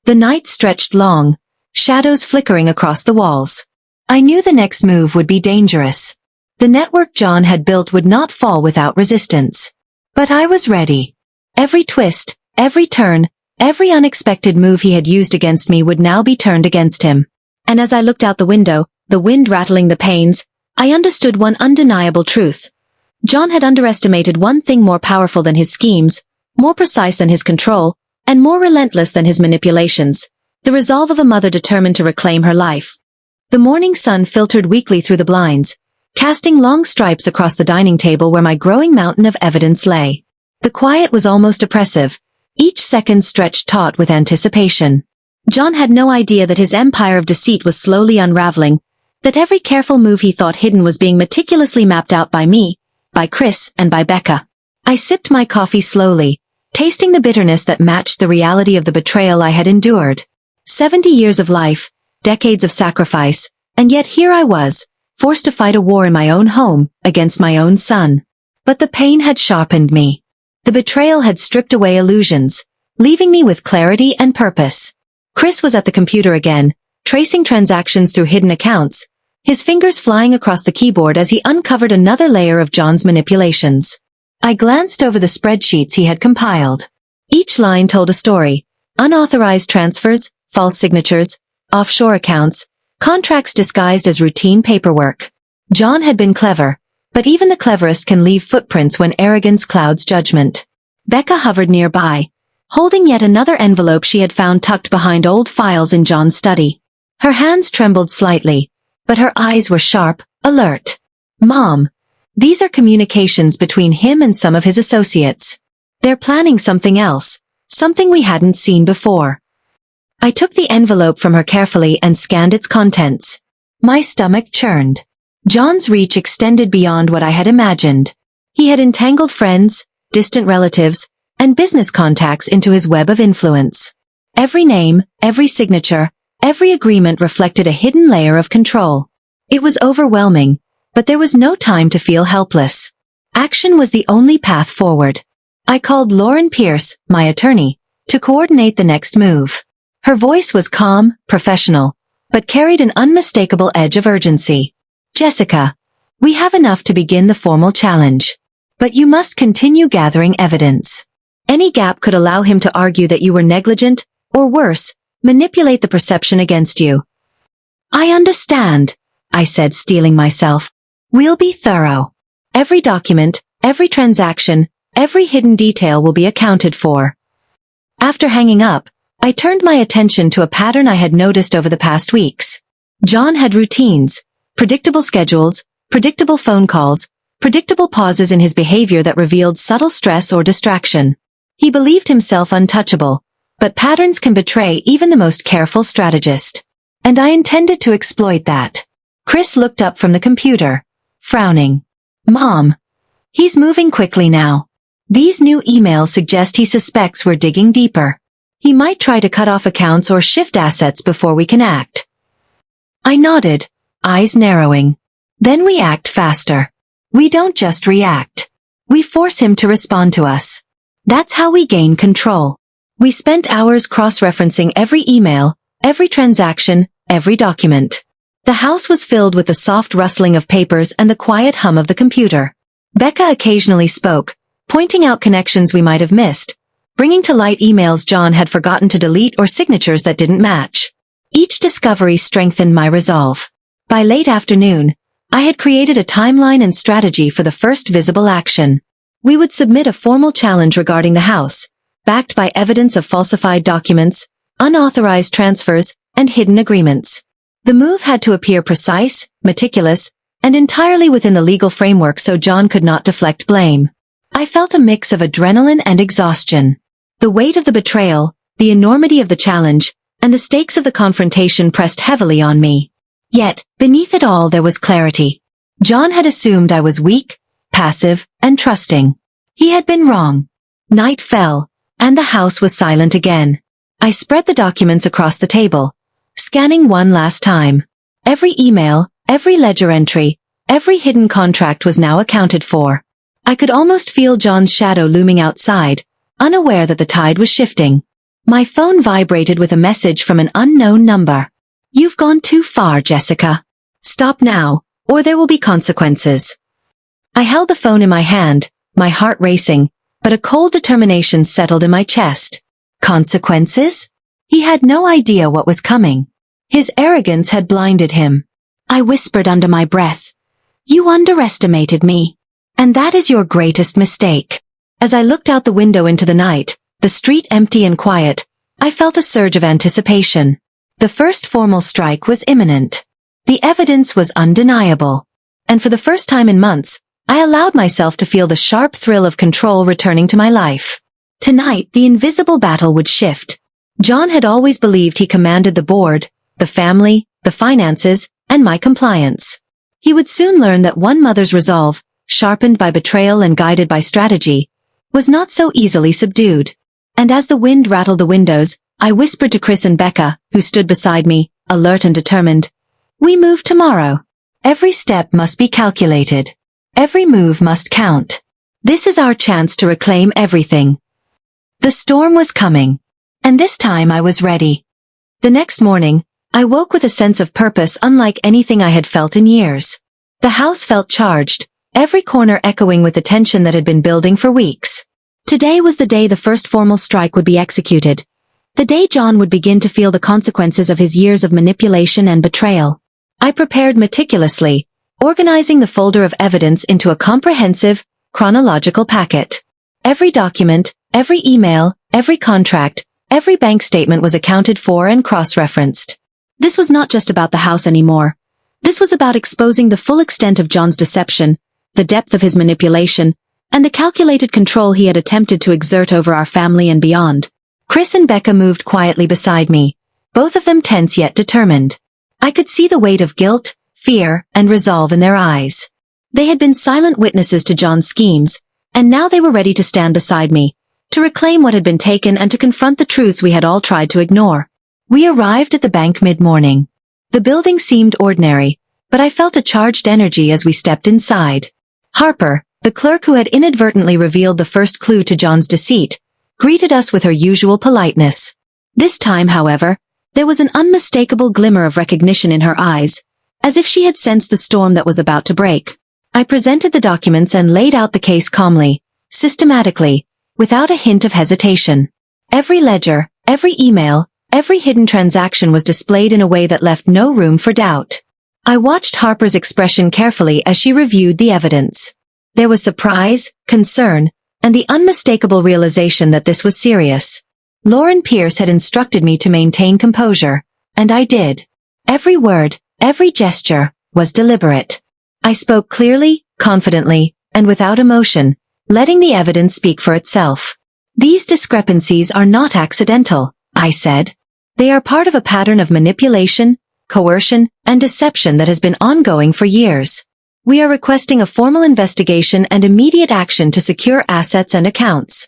Speaker 1: The night stretched long, shadows flickering across the walls. I knew the next move would be dangerous. The network John had built would not fall without resistance. But I was ready. Every twist, every turn, every unexpected move he had used against me would now be turned against him. And as I looked out the window, the wind rattling the panes, I understood one undeniable truth. John had underestimated one thing more powerful than his schemes, more precise than his control, and more relentless than his manipulations: the resolve of a mother determined to reclaim her life. The morning sun filtered weakly through the blinds, casting long stripes across the dining table where my growing mountain of evidence lay. The quiet was almost oppressive, each second stretched taut with anticipation. John had no idea that his empire of deceit was slowly unraveling, that every careful move he thought hidden was being meticulously mapped out by me, by Chris, and by Becca. I sipped my coffee slowly, tasting the bitterness that matched the reality of the betrayal I had endured. 70 years of life, decades of sacrifice, and yet here I was, forced to fight a war in my own home, against my own son. But the pain had sharpened me. The betrayal had stripped away illusions, leaving me with clarity and purpose. Chris was at the computer again, tracing transactions through hidden accounts, his fingers flying across the keyboard as he uncovered another layer of John's manipulations. I glanced over the spreadsheets he had compiled. Each line told a story: unauthorized transfers, false signatures, offshore accounts, contracts disguised as routine paperwork. John had been clever, but even the cleverest can leave footprints when arrogance clouds judgment. Becca hovered nearby, holding yet another envelope she had found tucked behind old files in John's study. Her hands trembled slightly, but her eyes were sharp, alert. "Mom, these are communications between him and some of his associates. They're planning something else, something we hadn't seen before." I took the envelope from her carefully and scanned its contents. My stomach churned. John's reach extended beyond what I had imagined. He had entangled friends, distant relatives, and business contacts into his web of influence. Every name, every signature, every agreement reflected a hidden layer of control. It was overwhelming, but there was no time to feel helpless. Action was the only path forward. I called Lauren Pierce, my attorney, to coordinate the next move. Her voice was calm, professional, but carried an unmistakable edge of urgency. "Jessica, we have enough to begin the formal challenge. But you must continue gathering evidence. Any gap could allow him to argue that you were negligent, or worse, manipulate the perception against you." "I understand," I said, steeling myself. "We'll be thorough. Every document, every transaction, every hidden detail will be accounted for." After hanging up, I turned my attention to a pattern I had noticed over the past weeks. John had routines, predictable schedules, predictable phone calls, predictable pauses in his behavior that revealed subtle stress or distraction. He believed himself untouchable, but patterns can betray even the most careful strategist. And I intended to exploit that. Chris looked up from the computer, frowning. "Mom, he's moving quickly now. These new emails suggest he suspects we're digging deeper. He might try to cut off accounts or shift assets before we can act." I nodded, eyes narrowing. "Then we act faster. We don't just react. We force him to respond to us. That's how we gain control." We spent hours cross-referencing every email, every transaction, every document. The house was filled with the soft rustling of papers and the quiet hum of the computer. Becca occasionally spoke, pointing out connections we might have missed, bringing to light emails John had forgotten to delete or signatures that didn't match. Each discovery strengthened my resolve. By late afternoon, I had created a timeline and strategy for the first visible action. We would submit a formal challenge regarding the house, backed by evidence of falsified documents, unauthorized transfers, and hidden agreements. The move had to appear precise, meticulous, and entirely within the legal framework so John could not deflect blame. I felt a mix of adrenaline and exhaustion. The weight of the betrayal, the enormity of the challenge, and the stakes of the confrontation pressed heavily on me. Yet, beneath it all there was clarity. John had assumed I was weak, passive, and trusting. He had been wrong. Night fell, and the house was silent again. I spread the documents across the table, scanning one last time. Every email, every ledger entry, every hidden contract was now accounted for. I could almost feel John's shadow looming outside, unaware that the tide was shifting. My phone vibrated with a message from an unknown number. "You've gone too far, Jessica. Stop now, or there will be consequences." I held the phone in my hand, my heart racing, but a cold determination settled in my chest. Consequences? He had no idea what was coming. His arrogance had blinded him. I whispered under my breath, "You underestimated me. And that is your greatest mistake." As I looked out the window into the night, the street empty and quiet, I felt a surge of anticipation. The first formal strike was imminent. The evidence was undeniable. And for the first time in months, I allowed myself to feel the sharp thrill of control returning to my life. Tonight, the invisible battle would shift. John had always believed he commanded the board, the family, the finances, and my compliance. He would soon learn that one mother's resolve, sharpened by betrayal and guided by strategy, was not so easily subdued. And as the wind rattled the windows, I whispered to Chris and Becca, who stood beside me, alert and determined, "We move tomorrow. Every step must be calculated. Every move must count. This is our chance to reclaim everything." The storm was coming. And this time I was ready. The next morning, I woke with a sense of purpose unlike anything I had felt in years. The house felt charged, every corner echoing with the tension that had been building for weeks. Today was the day the first formal strike would be executed. The day John would begin to feel the consequences of his years of manipulation and betrayal. I prepared meticulously, organizing the folder of evidence into a comprehensive, chronological packet. Every document, every email, every contract, every bank statement was accounted for and cross-referenced. This was not just about the house anymore. This was about exposing the full extent of John's deception, the depth of his manipulation, and the calculated control he had attempted to exert over our family and beyond. Chris and Becca moved quietly beside me, both of them tense yet determined. I could see the weight of guilt, fear, and resolve in their eyes. They had been silent witnesses to John's schemes, and now they were ready to stand beside me, to reclaim what had been taken and to confront the truths we had all tried to ignore. We arrived at the bank mid-morning. The building seemed ordinary, but I felt a charged energy as we stepped inside. Harper, the clerk who had inadvertently revealed the first clue to John's deceit, greeted us with her usual politeness. This time, however, there was an unmistakable glimmer of recognition in her eyes, as if she had sensed the storm that was about to break. I presented the documents and laid out the case calmly, systematically, without a hint of hesitation. Every ledger, every email, every hidden transaction was displayed in a way that left no room for doubt. I watched Harper's expression carefully as she reviewed the evidence. There was surprise, concern, and the unmistakable realization that this was serious. Lauren Pierce had instructed me to maintain composure, and I did. Every word, every gesture, was deliberate. I spoke clearly, confidently, and without emotion, letting the evidence speak for itself. "These discrepancies are not accidental," I said. "They are part of a pattern of manipulation, coercion, and deception that has been ongoing for years. We are requesting a formal investigation and immediate action to secure assets and accounts."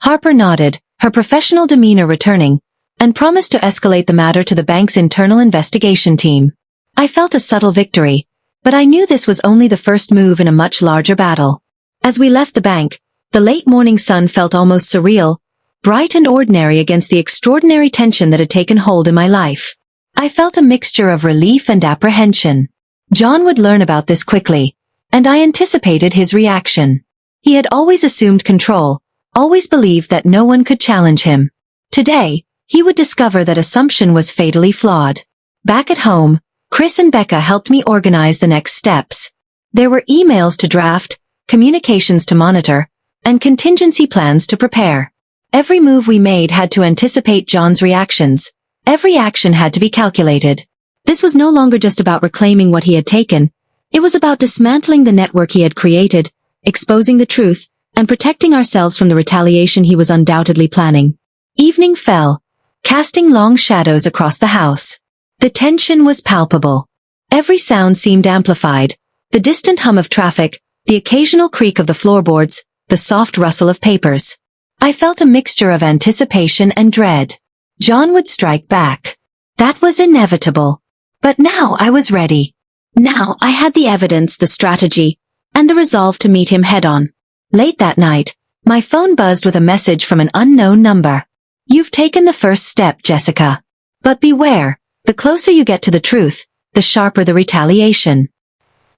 Speaker 1: Harper nodded, her professional demeanor returning, and promised to escalate the matter to the bank's internal investigation team. I felt a subtle victory, but I knew this was only the first move in a much larger battle. As we left the bank, the late morning sun felt almost surreal, bright and ordinary against the extraordinary tension that had taken hold in my life. I felt a mixture of relief and apprehension. John would learn about this quickly, and I anticipated his reaction. He had always assumed control, always believed that no one could challenge him. Today, he would discover that assumption was fatally flawed. Back at home, Chris and Becca helped me organize the next steps. There were emails to draft, communications to monitor, and contingency plans to prepare. Every move we made had to anticipate John's reactions. Every action had to be calculated. This was no longer just about reclaiming what he had taken. It was about dismantling the network he had created, exposing the truth, and protecting ourselves from the retaliation he was undoubtedly planning. Evening fell, casting long shadows across the house. The tension was palpable. Every sound seemed amplified. The distant hum of traffic, the occasional creak of the floorboards, the soft rustle of papers. I felt a mixture of anticipation and dread. John would strike back. That was inevitable. But now I was ready. Now I had the evidence, the strategy, and the resolve to meet him head-on. Late that night, my phone buzzed with a message from an unknown number. "You've taken the first step, Jessica. But beware, the closer you get to the truth, the sharper the retaliation."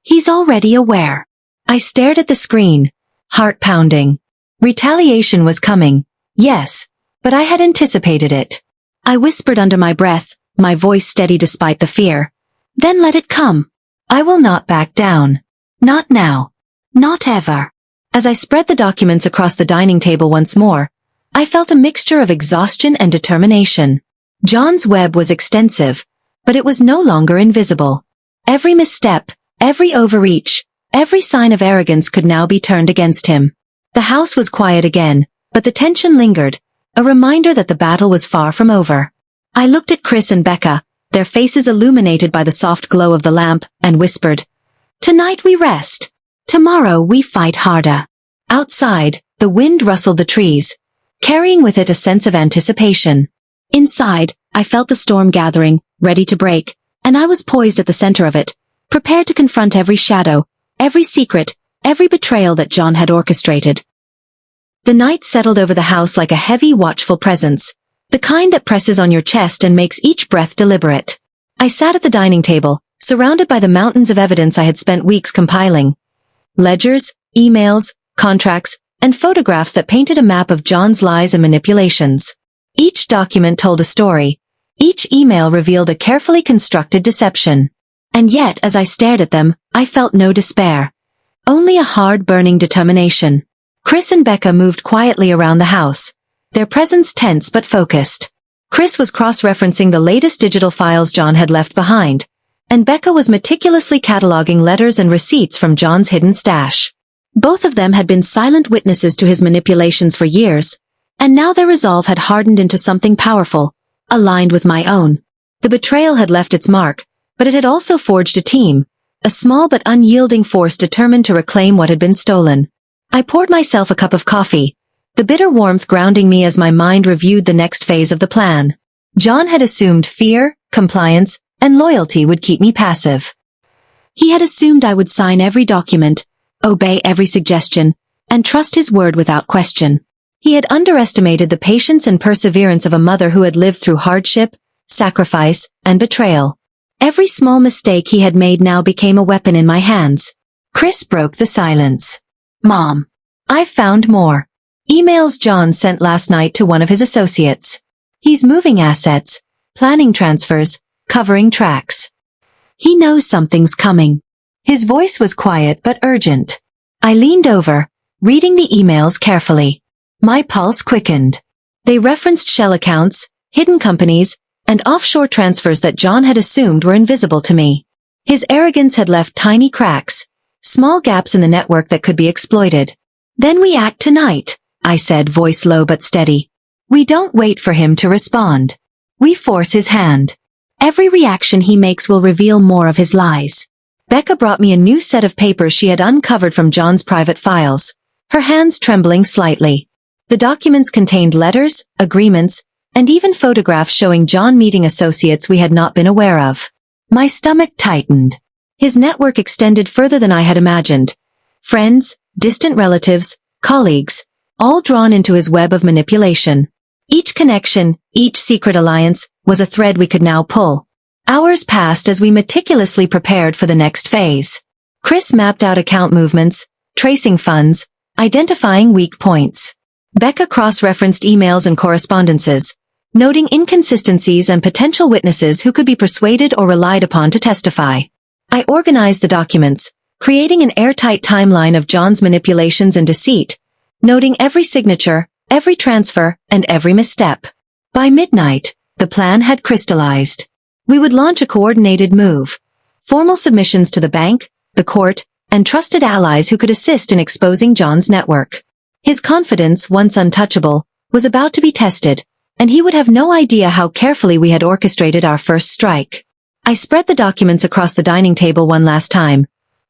Speaker 1: He's already aware. I stared at the screen, heart pounding. Retaliation was coming, yes, but I had anticipated it. I whispered under my breath, my voice steady despite the fear. Then let it come. I will not back down. Not now. Not ever. As I spread the documents across the dining table once more, I felt a mixture of exhaustion and determination. John's web was extensive, but it was no longer invisible. Every misstep, every overreach, every sign of arrogance could now be turned against him. The house was quiet again, but the tension lingered, a reminder that the battle was far from over. I looked at Chris and Becca, their faces illuminated by the soft glow of the lamp, and whispered, "Tonight we rest. Tomorrow we fight harder." Outside, the wind rustled the trees, carrying with it a sense of anticipation. Inside, I felt the storm gathering, ready to break, and I was poised at the center of it, prepared to confront every shadow, every secret, every betrayal that John had orchestrated. The night settled over the house like a heavy, watchful presence, the kind that presses on your chest and makes each breath deliberate. I sat at the dining table, surrounded by the mountains of evidence I had spent weeks compiling. Ledgers, emails, contracts, and photographs that painted a map of John's lies and manipulations. Each document told a story. Each email revealed a carefully constructed deception. And yet, as I stared at them, I felt no despair. Only a hard, burning determination. Chris and Becca moved quietly around the house, their presence tense but focused. Chris was cross-referencing the latest digital files John had left behind, and Becca was meticulously cataloging letters and receipts from John's hidden stash. Both of them had been silent witnesses to his manipulations for years, and now their resolve had hardened into something powerful, aligned with my own. The betrayal had left its mark, but it had also forged a team, a small but unyielding force determined to reclaim what had been stolen. I poured myself a cup of coffee, the bitter warmth grounding me as my mind reviewed the next phase of the plan. John had assumed fear, compliance, and loyalty would keep me passive. He had assumed I would sign every document, obey every suggestion, and trust his word without question. He had underestimated the patience and perseverance of a mother who had lived through hardship, sacrifice, and betrayal. Every small mistake he had made now became a weapon in my hands. Chris broke the silence. "Mom, I've found more. Emails John sent last night to one of his associates. He's moving assets, planning transfers, covering tracks. He knows something's coming." His voice was quiet but urgent. I leaned over, reading the emails carefully. My pulse quickened. They referenced shell accounts, hidden companies, and offshore transfers that John had assumed were invisible to me. His arrogance had left tiny cracks, small gaps in the network that could be exploited. "Then we act tonight," I said, voice low but steady. "We don't wait for him to respond. We force his hand. Every reaction he makes will reveal more of his lies." Becca brought me a new set of papers she had uncovered from John's private files, her hands trembling slightly. The documents contained letters, agreements, and even photographs showing John meeting associates we had not been aware of. My stomach tightened. His network extended further than I had imagined. Friends, distant relatives, colleagues, all drawn into his web of manipulation. Each connection, each secret alliance, was a thread we could now pull. Hours passed as we meticulously prepared for the next phase. Chris mapped out account movements, tracing funds, identifying weak points. Becca cross-referenced emails and correspondences, noting inconsistencies and potential witnesses who could be persuaded or relied upon to testify. I organized the documents, creating an airtight timeline of John's manipulations and deceit, noting every signature, every transfer, and every misstep. By midnight, the plan had crystallized. We would launch a coordinated move. Formal submissions to the bank, the court, and trusted allies who could assist in exposing John's network. His confidence, once untouchable, was about to be tested, and he would have no idea how carefully we had orchestrated our first strike. I spread the documents across the dining table one last time,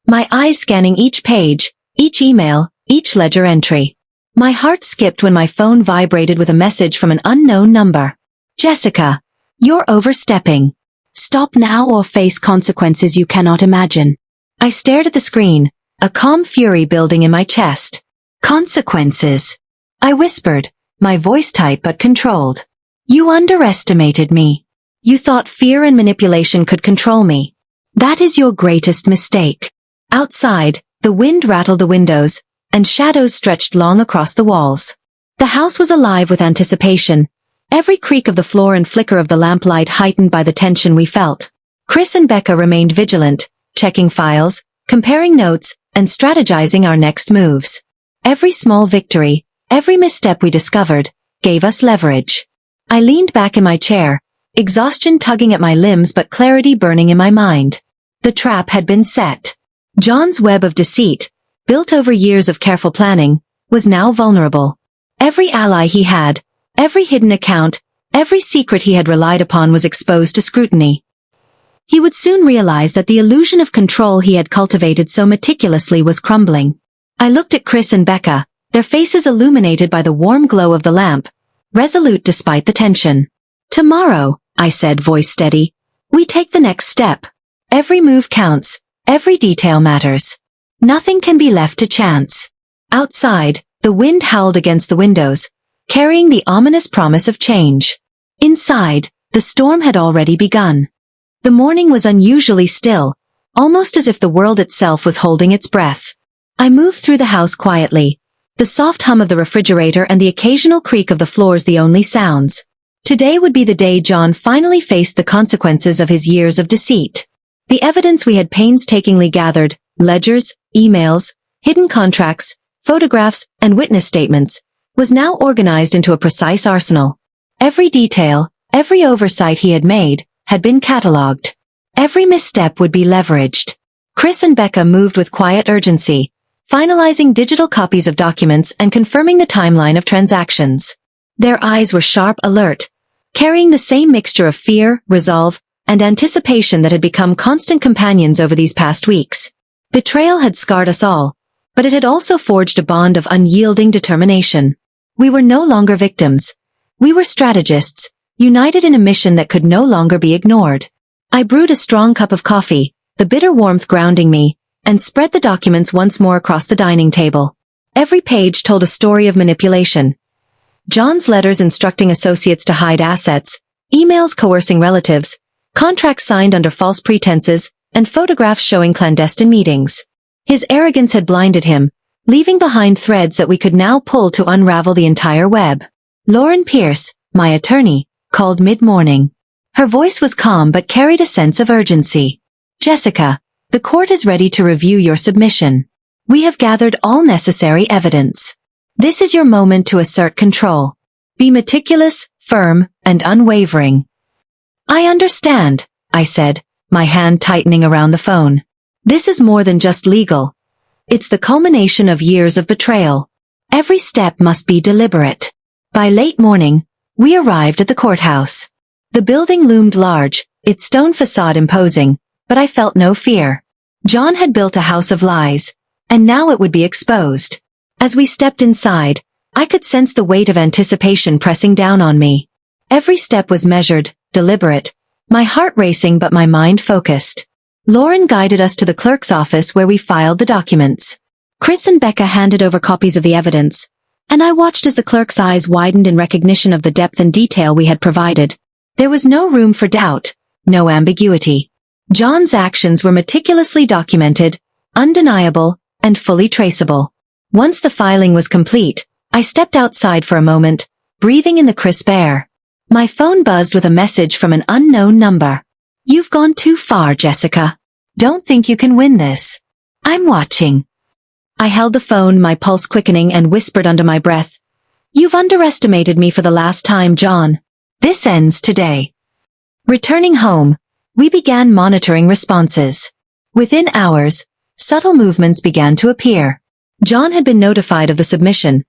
Speaker 1: my eyes scanning each page, each email, each ledger entry. My heart skipped when my phone vibrated with a message from an unknown number. "Jessica, you're overstepping. Stop now or face consequences you cannot imagine." I stared at the screen, a calm fury building in my chest. "Consequences," I whispered, my voice tight but controlled. "You underestimated me. You thought fear and manipulation could control me. That is your greatest mistake." Outside, the wind rattled the windows, and shadows stretched long across the walls. The house was alive with anticipation, Every creak of the floor and flicker of the lamplight heightened by the tension we felt. Chris and Becca remained vigilant, checking files, comparing notes, and strategizing our next moves. Every small victory, every misstep we discovered, gave us leverage. I leaned back in my chair, exhaustion tugging at my limbs but clarity burning in my mind. The trap had been set. John's web of deceit, built over years of careful planning, was now vulnerable. Every ally he had, every hidden account, every secret he had relied upon was exposed to scrutiny. He would soon realize that the illusion of control he had cultivated so meticulously was crumbling. I looked at Chris and Becca, their faces illuminated by the warm glow of the lamp, resolute despite the tension. "Tomorrow," I said, voice steady, "we take the next step. Every move counts, every detail matters. Nothing can be left to chance." Outside, the wind howled against the windows, carrying the ominous promise of change. Inside, the storm had already begun. The morning was unusually still, almost as if the world itself was holding its breath. I moved through the house quietly, the soft hum of the refrigerator and the occasional creak of the floors the only sounds. Today would be the day John finally faced the consequences of his years of deceit. The evidence we had painstakingly gathered, ledgers, emails, hidden contracts, photographs, and witness statements, was now organized into a precise arsenal. Every detail, every oversight he had made, had been catalogued. Every misstep would be leveraged. Chris and Becca moved with quiet urgency, finalizing digital copies of documents and confirming the timeline of transactions. Their eyes were sharp, alert, carrying the same mixture of fear, resolve, and anticipation that had become constant companions over these past weeks. Betrayal had scarred us all, but it had also forged a bond of unyielding determination. We were no longer victims. We were strategists, united in a mission that could no longer be ignored. I brewed a strong cup of coffee, the bitter warmth grounding me, and spread the documents once more across the dining table. Every page told a story of manipulation. John's letters instructing associates to hide assets, emails coercing relatives, contracts signed under false pretenses, and photographs showing clandestine meetings. His arrogance had blinded him, leaving behind threads that we could now pull to unravel the entire web. Lauren Pierce, my attorney, called mid-morning. Her voice was calm but carried a sense of urgency. "Jessica, the court is ready to review your submission. We have gathered all necessary evidence. This is your moment to assert control. Be meticulous, firm, and unwavering." "I understand," I said, my hand tightening around the phone. "This is more than just legal. It's the culmination of years of betrayal. Every step must be deliberate." By late morning, we arrived at the courthouse. The building loomed large, its stone facade imposing, but I felt no fear. John had built a house of lies, and now it would be exposed. As we stepped inside, I could sense the weight of anticipation pressing down on me. Every step was measured, deliberate, my heart racing but my mind focused. Lauren guided us to the clerk's office where we filed the documents. Chris and Becca handed over copies of the evidence, and I watched as the clerk's eyes widened in recognition of the depth and detail we had provided. There was no room for doubt, no ambiguity. John's actions were meticulously documented, undeniable, and fully traceable. Once the filing was complete, I stepped outside for a moment, breathing in the crisp air. My phone buzzed with a message from an unknown number. "You've gone too far, Jessica. Don't think you can win this. I'm watching." I held the phone, my pulse quickening, and whispered under my breath, "You've underestimated me for the last time, John. This ends today." Returning home, we began monitoring responses. Within hours, subtle movements began to appear. John had been notified of the submission.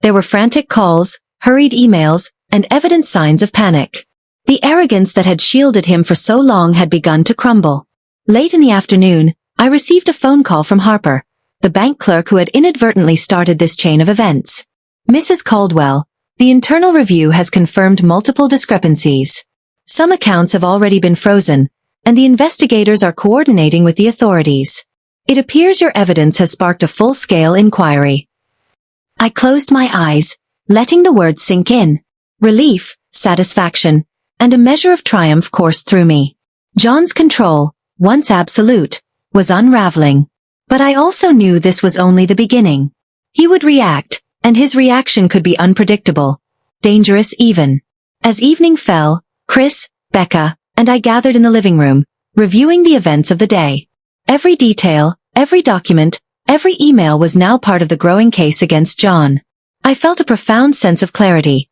Speaker 1: There were frantic calls, hurried emails, and evident signs of panic. The arrogance that had shielded him for so long had begun to crumble. Late in the afternoon, I received a phone call from Harper, the bank clerk who had inadvertently started this chain of events. "Mrs. Caldwell, the internal review has confirmed multiple discrepancies. Some accounts have already been frozen, and the investigators are coordinating with the authorities. It appears your evidence has sparked a full-scale inquiry." I closed my eyes, letting the words sink in. Relief, satisfaction, and a measure of triumph coursed through me. John's control, once absolute, was unraveling. But I also knew this was only the beginning. He would react, and his reaction could be unpredictable, dangerous even. As evening fell, Chris, Becca, and I gathered in the living room, reviewing the events of the day. Every detail, every document, every email was now part of the growing case against John. I felt a profound sense of clarity.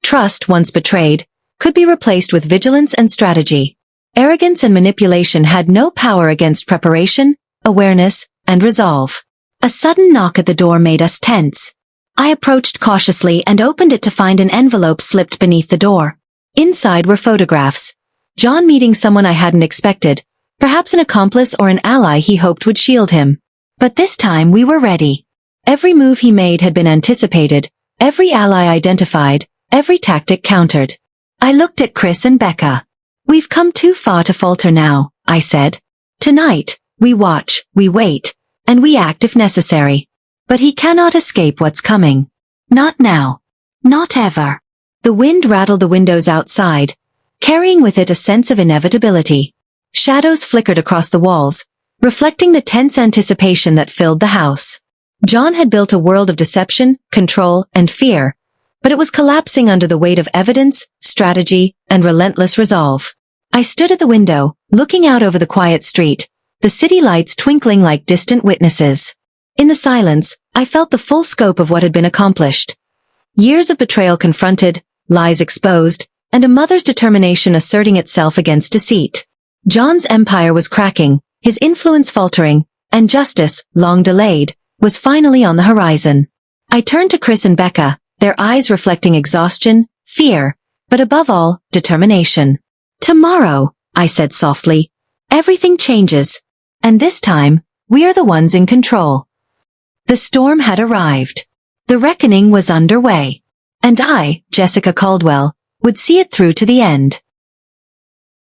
Speaker 1: Trust, once betrayed, could be replaced with vigilance and strategy. Arrogance and manipulation had no power against preparation, awareness, and resolve. A sudden knock at the door made us tense. I approached cautiously and opened it to find an envelope slipped beneath the door. Inside were photographs. John meeting someone I hadn't expected, perhaps an accomplice or an ally he hoped would shield him. But this time we were ready. Every move he made had been anticipated, every ally identified, every tactic countered. I looked at Chris and Becca. "We've come too far to falter now," I said. "Tonight, we watch, we wait, and we act if necessary. But he cannot escape what's coming. Not now. Not ever." The wind rattled the windows outside, carrying with it a sense of inevitability. Shadows flickered across the walls, reflecting the tense anticipation that filled the house. John had built a world of deception, control, and fear, but it was collapsing under the weight of evidence, strategy, and relentless resolve. I stood at the window, looking out over the quiet street, the city lights twinkling like distant witnesses. In the silence, I felt the full scope of what had been accomplished. Years of betrayal confronted, lies exposed, and a mother's determination asserting itself against deceit. John's empire was cracking, his influence faltering, and justice, long delayed, was finally on the horizon. I turned to Chris and Becca, their eyes reflecting exhaustion, fear, but above all, determination. "Tomorrow," I said softly, "everything changes. And this time, we are the ones in control." The storm had arrived. The reckoning was underway. And I, Jessica Caldwell, would see it through to the end.